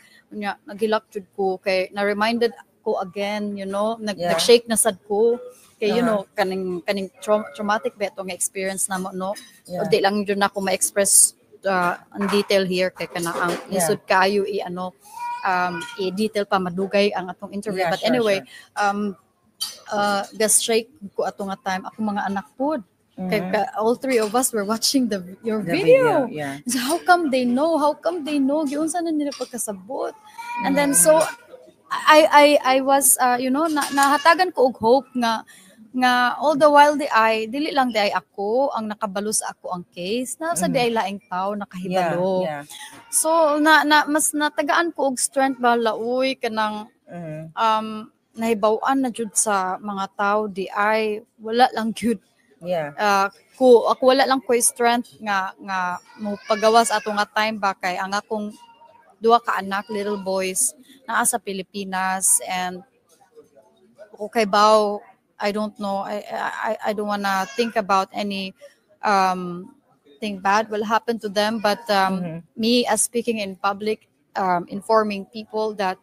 Nagilak jud ko. Kay na-reminded ko again, you know, nag-shake na sad ko. Kay, you know, kaning traumatic ba itong experience na mo, no? O di lang yun ako ma-express in detail here. Kay kanang isod kayo i-detail pa madugay ang atong interview. But anyway, gas-shake ko atong nga time. Ako mga anak po. All three of us were watching your video. Yeah. So how come they know? Giunsa na nila pagkasabot? And then so I was you know, nahatagan ko og hope nga all the while dili lang di ay ako ang nakabalo sa ako ang case, na sa di ay laing tao nakahibalo. Yeah. So mas natagaan ko og strength ba laoy kanang nahibaw-an na jud sa mga tao di ay wala lang jud. Yeah. Ako wala lang ko strength nga mo pagawas ato nga time ba kay ang akong duha ka anak, little boys, naa sa Pilipinas, and okay baw, I don't know, I don't wanna think about any thing bad will happen to them, but me as speaking in public, informing people that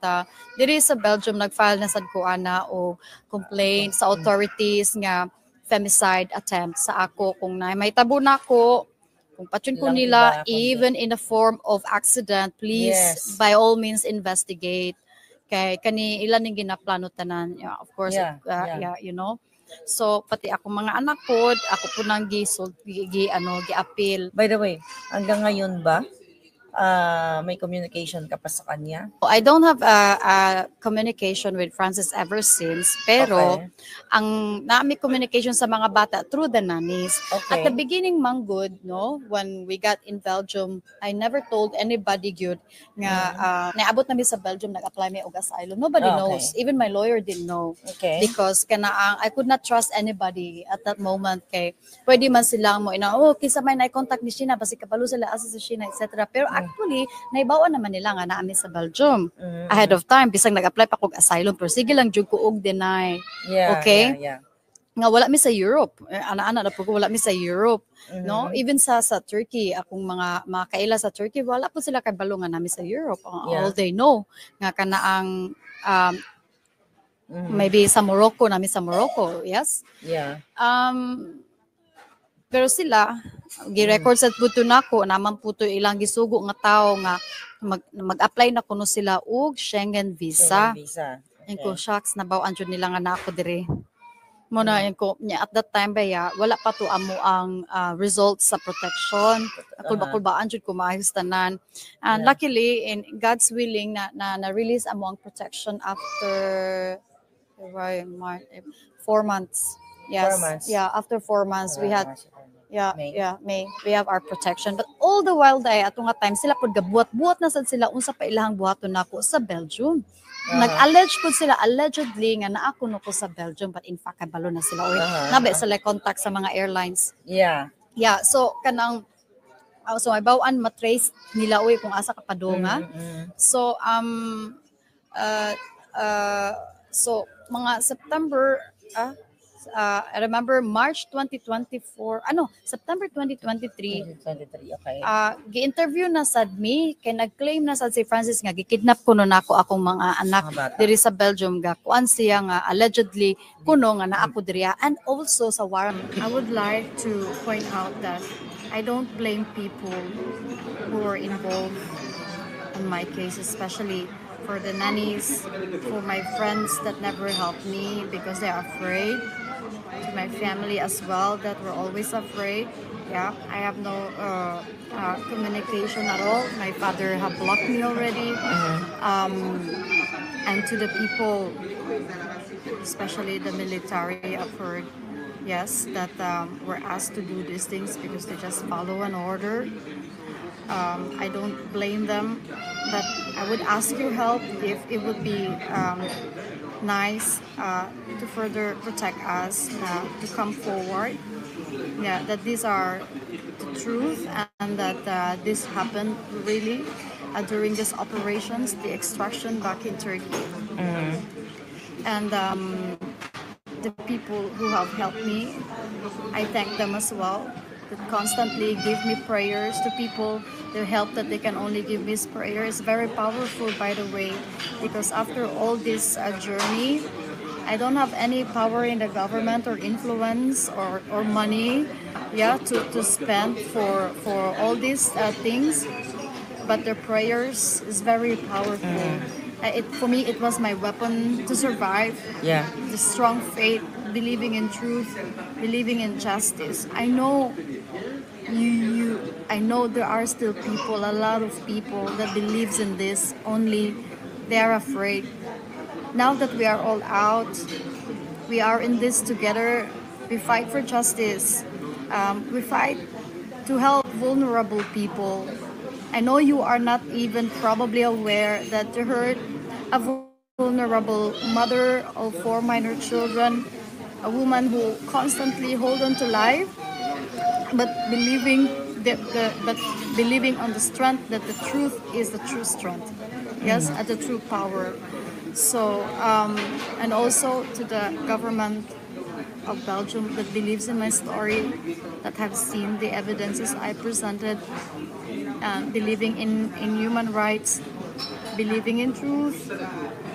diri sa Belgium nag-file na sad ko ana o complaint sa authorities nga femicide attempt sa ako. Kung may tabo na ako, kung patyon ko nila, even in the form of accident, please, by all means, investigate. Kay kani ilan ning ginaplano tanan. Yeah, of course, you know. So, pati ako mga anak ko, ako po nang gi-appeal. By the way, hanggang ngayon ba, may communication ka pa sa kanya? I don't have a communication with Francis ever since, pero ang naami communication sa mga bata through the nannies. At the beginning man good, no, when we got in Belgium, I never told anybody good nga naabot na mi sa Belgium, nag-apply mi og asylum. Nobody knows. Even my lawyer didn't know. Because I could not trust anybody at that moment. Kay pwede man silang mo kisa may na-contact ni Sheena, basi kabalo sila asa sa Sheena, etc. Pero actually, naibawan naman nila nga naami sa Belgium ahead of time. Bisang nag-apply pa kog asylum, pero sige lang jud ko og deny. Yeah. Nga wala mi sa Europe. Ana-ana na po wala mi sa Europe. No? Even sa Turkey, akong mga kaila sa Turkey, wala po sila kay balo nga nami sa Europe. All they know nga kanaang maybe sa Morocco, nami sa Morocco. Yes? Yeah. Pero sila, gi-record sa puto nako, naman puto ilang gisugo nga tao nga mag-apply na kuno sila og Schengen visa. And ko shocks na baw anjud nila nga nako dire. Mo na ko at that time ba wala pa to amo ang results sa protection. Kulba-kulbaan jud ko maayos tanan. And luckily, in God's willing na-release amo ang protection after 4 months. Yes. 4 months. Yeah, after 4 months we had Yeah, May. yeah, may we have our protection. But all the while day atong nga time sila pud gabuhat-buhat na sad sila unsa pa ilahang buhaton nako sa Belgium. Nag-allege pud sila allegedly nga naa ko no ko sa Belgium, but in fact kabalo na sila oy. Nabe sila contact sa mga airlines. Yeah. Yeah, so kanang so may bawaan matrace nila oy kung asa ka padunga. So so mga September I remember March 2024, September 2023, 2023, okay. gi-interview na sad me, kay nag-claim na sad si Francis nga gikidnap kuno nako akong mga anak Mga bata. diri sa Belgium ga kuan siya nga allegedly kuno nga naa ko diriya, and also sa warrant. I would like to point out that I don't blame people who are involved in my case, especially for the nannies, for my friends that never helped me because they are afraid, to my family as well that were always afraid. Yeah, I have no communication at all. My father have blocked me already. And to the people, especially the military, I've heard, yes, that were asked to do these things because they just follow an order. I don't blame them, but I would ask your help if it would be nice to further protect us, to come forward. Yeah, that these are the truth, and that this happened really during these operations, the extraction back in Turkey. And the people who have helped me, I thank them as well. That constantly give me prayers to people. Their help that they can only give me is prayer is very powerful, by the way, because after all this journey, I don't have any power in the government or influence or money, yeah, to spend for all these things. But their prayers is very powerful. For me, it was my weapon to survive. Yeah. The strong faith, believing in truth, believing in justice. I know I know there are still people, a lot of people that believes in this, only they are afraid. Now that we are all out, we are in this together. We fight for justice. We fight to help vulnerable people. I know you are not even probably aware that you hurt a vulnerable mother of 4 minor children, a woman who constantly hold on to life, but believing believing on the strength that the truth is the true strength, yes, at the true power. So and also to the government of Belgium that believes in my story, that have seen the evidences I presented, believing in human rights, believing in truth,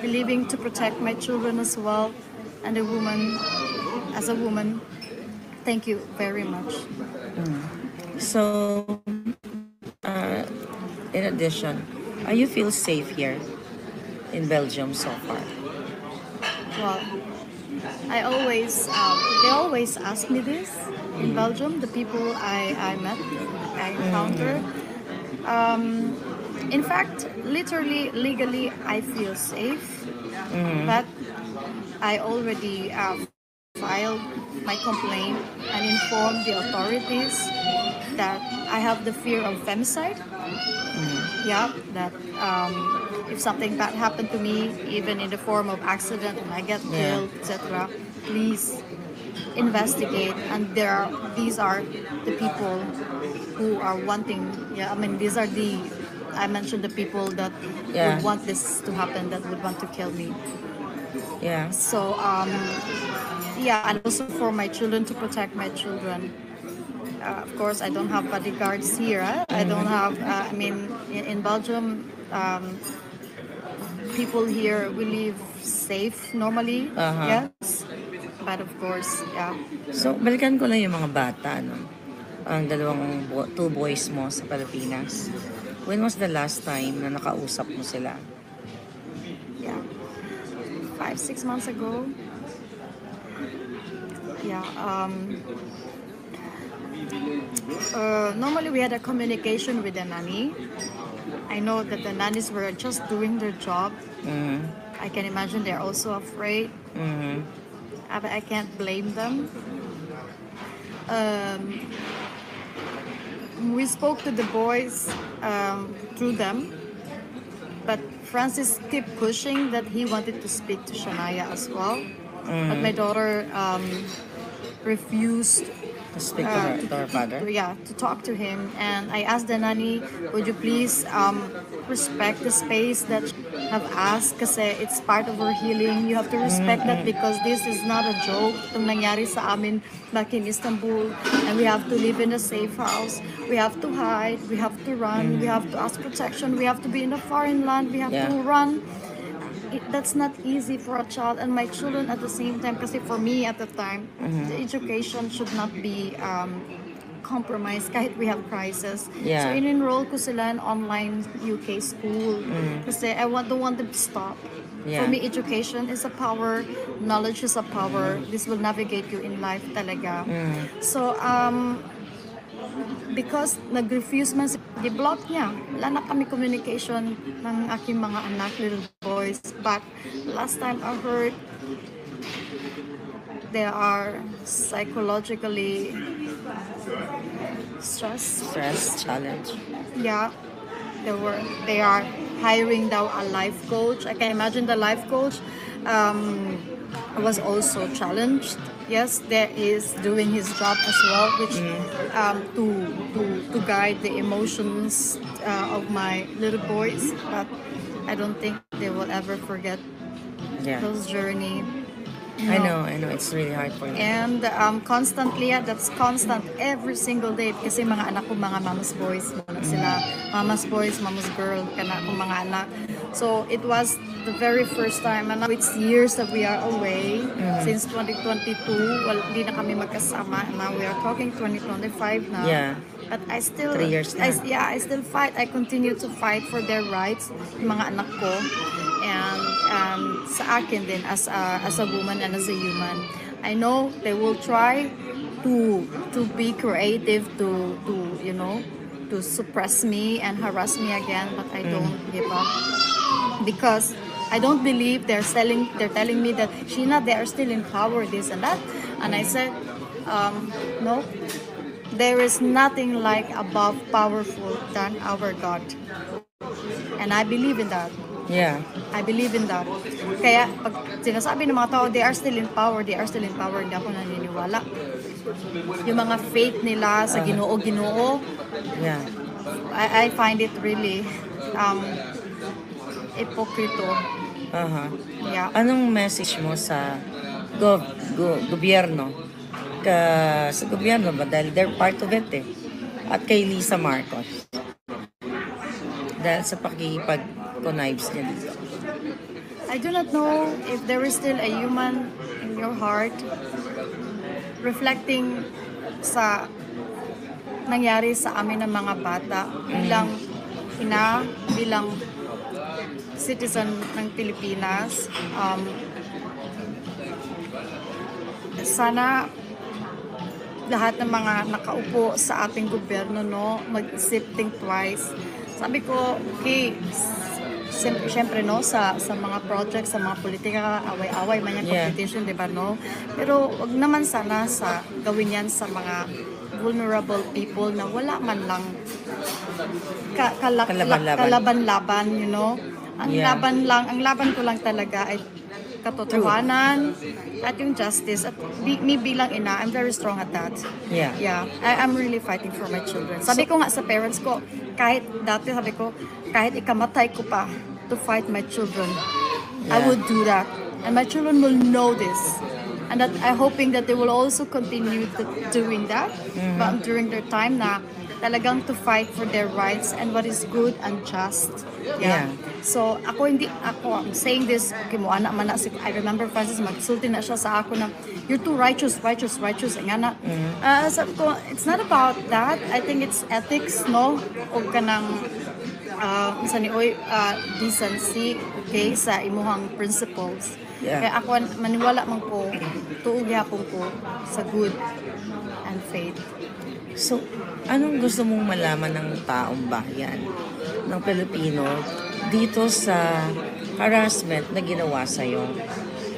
believing to protect my children as well, and as a woman. Thank you very much. So, in addition, you feel safe here in Belgium so far? Well, I always, they always ask me this in Belgium, the people I met, I encountered. In fact, literally, legally, I feel safe, but I already filed my complaint and informed the authorities that I have the fear of femicide. Yeah, that if something bad happened to me, even in the form of accident and I get killed, etc., please investigate. And these are the people who are wanting. Yeah, I mean, these are I mentioned the people that would want this to happen, that would want to kill me. Yeah. So and also for my children, to protect my children. Of course, I don't have bodyguards here. I don't have. I mean, in Belgium, people here we live safe normally. Yes, but of course, yeah. So, balikan ko lang yung mga bata, no? Ang two boys mo sa Pilipinas. When was the last time na nakausap mo sila? Yeah, 5-6 months ago. Yeah. Normally we had a communication with the nanny. I know that the nannies were just doing their job. I can imagine they're also afraid. But I can't blame them. spoke to the boys through them, but Francis kept pushing that he wanted to speak to Shania as well. But my daughter refused To speak to her father. to talk to him. And I asked the nanny, would you please respect the space that you have asked kasi it's part of our healing. You have to respect that because this is not a joke. Itong nangyari sa amin back in Istanbul, and we have to live in a safe house. We have to hide. We have to run. We have to ask protection. We have to be in a foreign land. We have to run. That's not easy for a child and my children at the same time kasi for me at the time the education should not be compromised kahit we have crisis. So in-enroll ko sila in online UK school kasi don't want them to stop. For me, education is a power, knowledge is a power. This will navigate you in life talaga. So because nag-refuse man, i-block niya. Wala na kami communication ng aking mga anak, little boys. But last time I heard, they are psychologically stressed. Stress, challenge. Yeah, they are hiring now a life coach. I can imagine the life coach was also challenged. Yes, there is doing his job as well, which to guide the emotions of my little boys. But I don't think they will ever forget those journey. I know, it's really hard for you. And constantly, that's constant every single day. Kasi mga anak ko, mga mama's boys. Muna sila, mama's boys, mama's girl, kana akong mga anak. So it was the very first time, and now it's years that we are away. Since 2022, well, hindi na kami magkasama. And now we are talking 2025 now. Yeah. But I still, 3 years na. I still fight. I continue to fight for their rights, yung mga anak ko. And sa akin din as a woman and as a human, I know they will try to be creative to suppress me and harass me again, but I don't give up because I don't believe they're telling me that Sheena, they are still in power, this and that, and I said no, there is nothing like above powerful than our God, and I believe in that. Yeah. I believe in that. Kaya pag sinasabi ng mga tao, they are still in power, hindi ako naniniwala. Yung mga faith nila sa Ginoo, Yeah. I find it really hipokrito. Yeah. Anong message mo sa gobyerno? Sa gobyerno ba? Dahil they're part of it eh. At kay Lisa Marcos. Dahil sa pakikipag-connives niya dito. I do not know if there is still a human in your heart reflecting sa nangyari sa amin ng mga bata bilang ina, bilang citizen ng Pilipinas. Sana lahat ng mga nakaupo sa ating gobyerno mag-isip, think twice. Sabi ko, okay, siyempre sa mga projects, sa mga politika, away-away man yung competition, di ba Pero wag naman sana gawin yan sa mga vulnerable people na wala man lang kalaban-laban, Ang laban ko lang talaga ay katotohanan at yung justice. At me bilang ina, I'm very strong at that. Yeah. I'm really fighting for my children. Sabi ko nga sa parents ko, kahit ikamatay ko pa to fight my children, I would do that. And my children will know this. And that I'm hoping that they will also continue doing that during their time na talagang to fight for their rights and what is good and just. Yeah. So I'm saying this, I remember Francis magsulti na siya sa ako na you're too righteous. Nga na. Sabi ko, it's not about that. I think it's ethics, O kanang decency, okay, sa imuhang principles. Kaya ako maniwala man ko, tuog yapon ko sa good and faith. So, anong gusto mong malaman ng taong bayan, ng Pilipino, dito sa harassment na ginawa sa'yo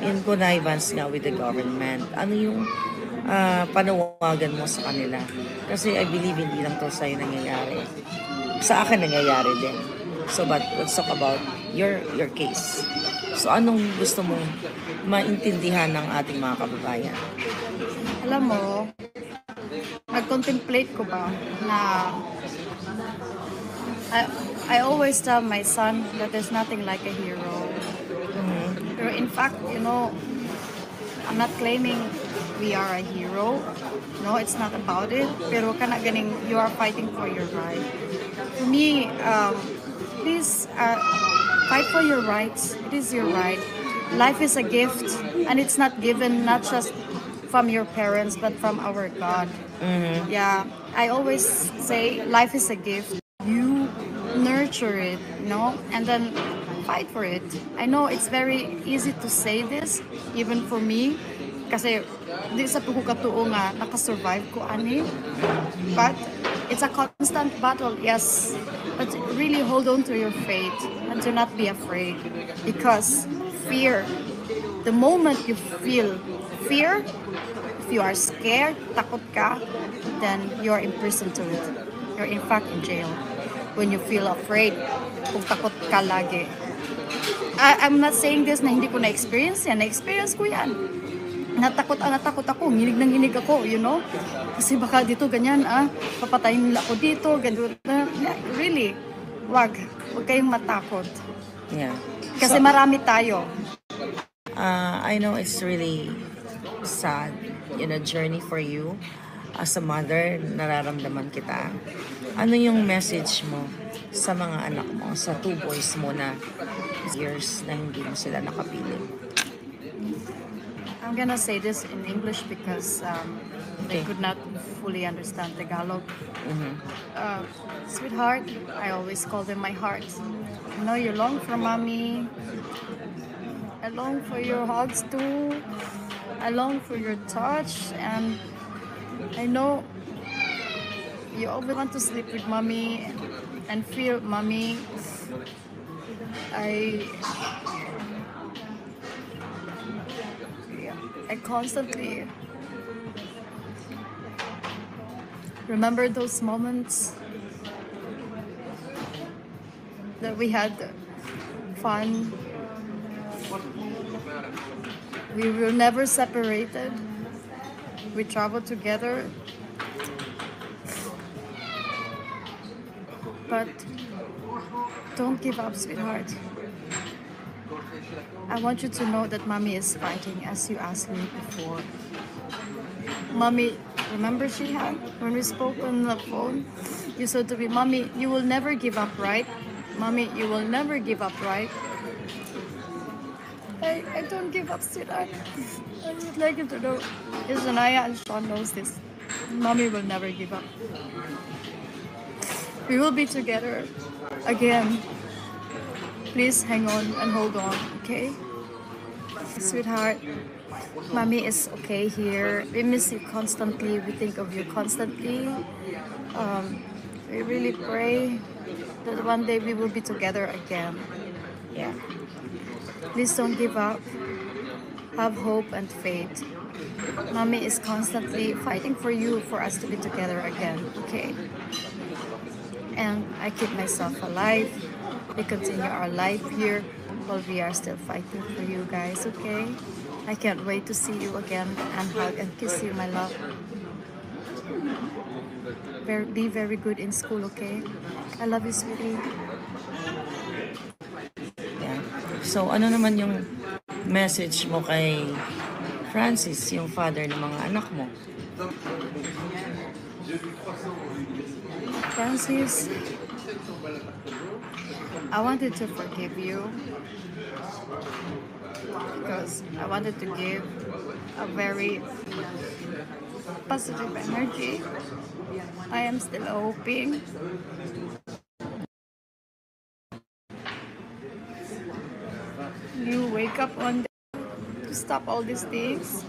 in connivance nga with the government? Ano yung panawagan mo sa kanila. Kasi I believe hindi lang to sa'yo nangyayari. Sa akin nangyayari din. So but let's talk about your case. So anong gusto mong maintindihan ng ating mga kababayan? Alam mo, nag-contemplate ko ba na I always tell my son that there's nothing like a hero. Pero in fact, you know, I'm not claiming we are a hero. No, it's not about it. Pero kana ganing you are fighting for your right. For me, please fight for your rights. It is your right. Life is a gift, and it's not given not just from your parents, but from our God. Yeah, I always say life is a gift. You nurture it, you know, and then fight for it. I know it's very easy to say this, even for me, kasi di sa pagkakatuo nga nakasurvive ko ani. But it's a constant battle, yes. But really hold on to your faith and do not be afraid, because fear, the moment you feel fear, if you are scared, takot ka, then you are imprisoned to it. You're in fact in jail. When you feel afraid, kung takot ka lagi. I'm not saying this na hindi ko na-experience yan. Na-experience ko yan. Natakot ako. Hinig ako, you know? Kasi baka dito ganyan, papatayin nila ako dito, ganun. Really, wag kayong matakot. Yeah. Kasi marami tayo. I know it's really sad, journey for you. As a mother, nararamdaman kita. Ano yung message mo sa mga anak mo, sa 2 boys mo na years na hindi mo sila nakapiling? I'm gonna say this in English because they could not fully understand Tagalog. Sweetheart, I always call them my heart. I know you long for mommy. I long for your hugs too. I long for your touch, and I know you always want to sleep with mommy and feel mommy. I constantly remember those moments that we had fun. We were never separated. We traveled together. But don't give up, sweetheart. I want you to know that mommy is fighting, as you asked me before. Mommy, remember when we spoke on the phone, you said to me, mommy, you will never give up, right? Mommy, you will never give up, right? I don't give up, sweetheart. I would like you to know, Zanaya and Sean knows this. Mommy will never give up. We will be together again. Please hang on and hold on, okay? Sweetheart, mommy is okay here. We miss you constantly. We think of you constantly. We really pray that one day we will be together again. Yeah. Please don't give up. Have hope and faith. Mommy is constantly fighting for you, for us to be together again, okay? And I keep myself alive. We continue our life here while we are still fighting for you guys, okay? I can't wait to see you again and hug and kiss you, my love. Be very good in school, okay? I love you, sweetie. Yeah. So, ano naman yung message mo kay Francis, yung father ng mga anak mo? Francis, I wanted to forgive you because I wanted to give a very positive energy. I am still hoping you wake up one day to stop all these things.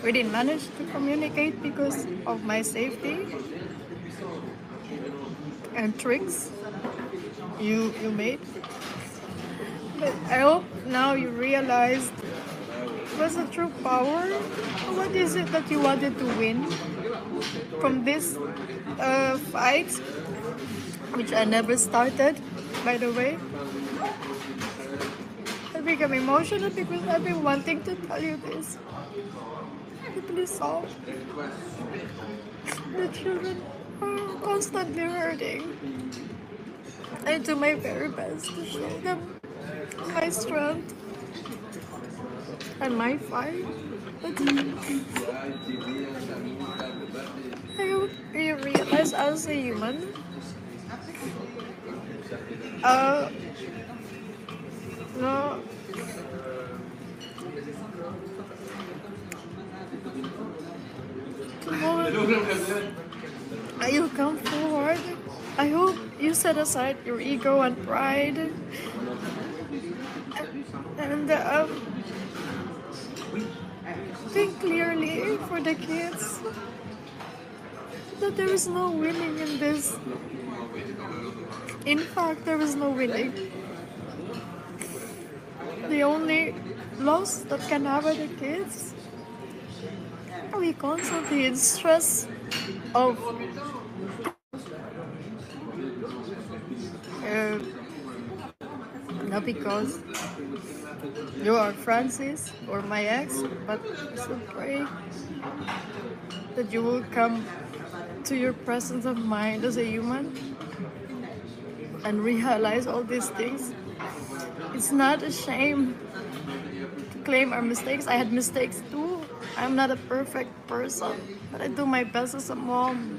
We didn't manage to communicate because of my safety and tricks you made. But I hope now you realized What's the true power? What is it that you wanted to win from this fight, which I never started, by the way? I become emotional because I've been wanting to tell you this. Please stop. The children are constantly hurting. I do my very best to show them my strength and my fight. But I hope you realize as a human, no, you come forward. I hope you set aside your ego and pride and think clearly for the kids that there is no winning in this. In fact, there is no winning. The only loss that can happen to kids, we constantly in stress of not because you are Francis or my ex, but also pray that you will come to your presence of mind as a human and realize all these things. It's not a shame to claim our mistakes. I had mistakes too. I'm not a perfect person, but I do my best as a mom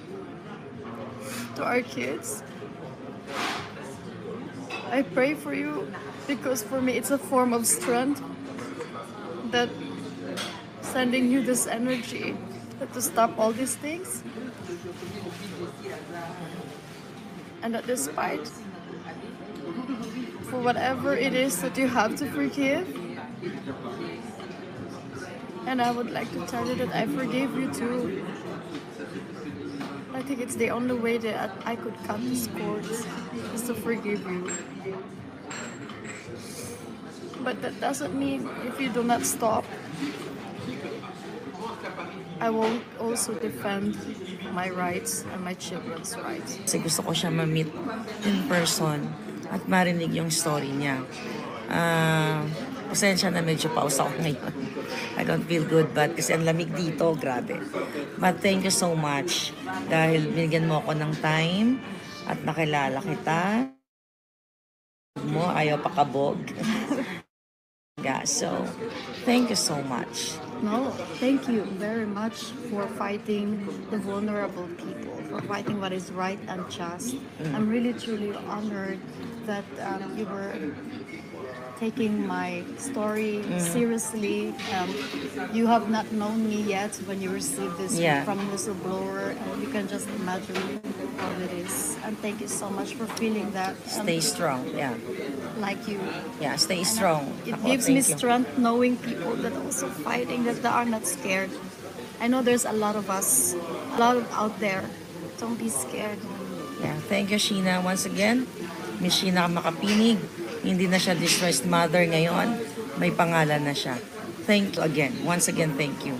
to our kids. I pray for you because for me it's a form of strength that sending you this energy to stop all these things. And that despite for whatever it is that you have to forgive, and I would like to tell you that I forgive you too. I think it's the only way that I could cut these cords is to forgive you. But that doesn't mean if you do not stop, I won't also defend my rights and my children's rights. Kasi gusto ko siya ma-meet in person at marinig yung story niya. Pasensya na medyo pause ako ngayon. I don't feel good, but kasi ang lamig dito, grabe. But thank you so much dahil binigyan mo ako ng time at nakilala kita. Mo, ayaw pakabog. Yeah, so, thank you so much. No, thank you very much for fighting the vulnerable people, for fighting what is right and just. I'm really truly honored that you were taking my story seriously. You have not known me yet when you received this from whistleblower, and you can just imagine how it is. And thank you so much for feeling that. Stay strong, yeah. Like you. Yeah, stay strong. It Ako, gives me thank you. strength knowing people that also fighting, that they are not scared. I know there's a lot of us, a lot of out there. Don't be scared. Yeah, thank you, Sheena. Once again, Miss Sheena Makapinig. Hindi na siya distressed mother ngayon. May pangalan na siya. Thank you again. Once again, thank you.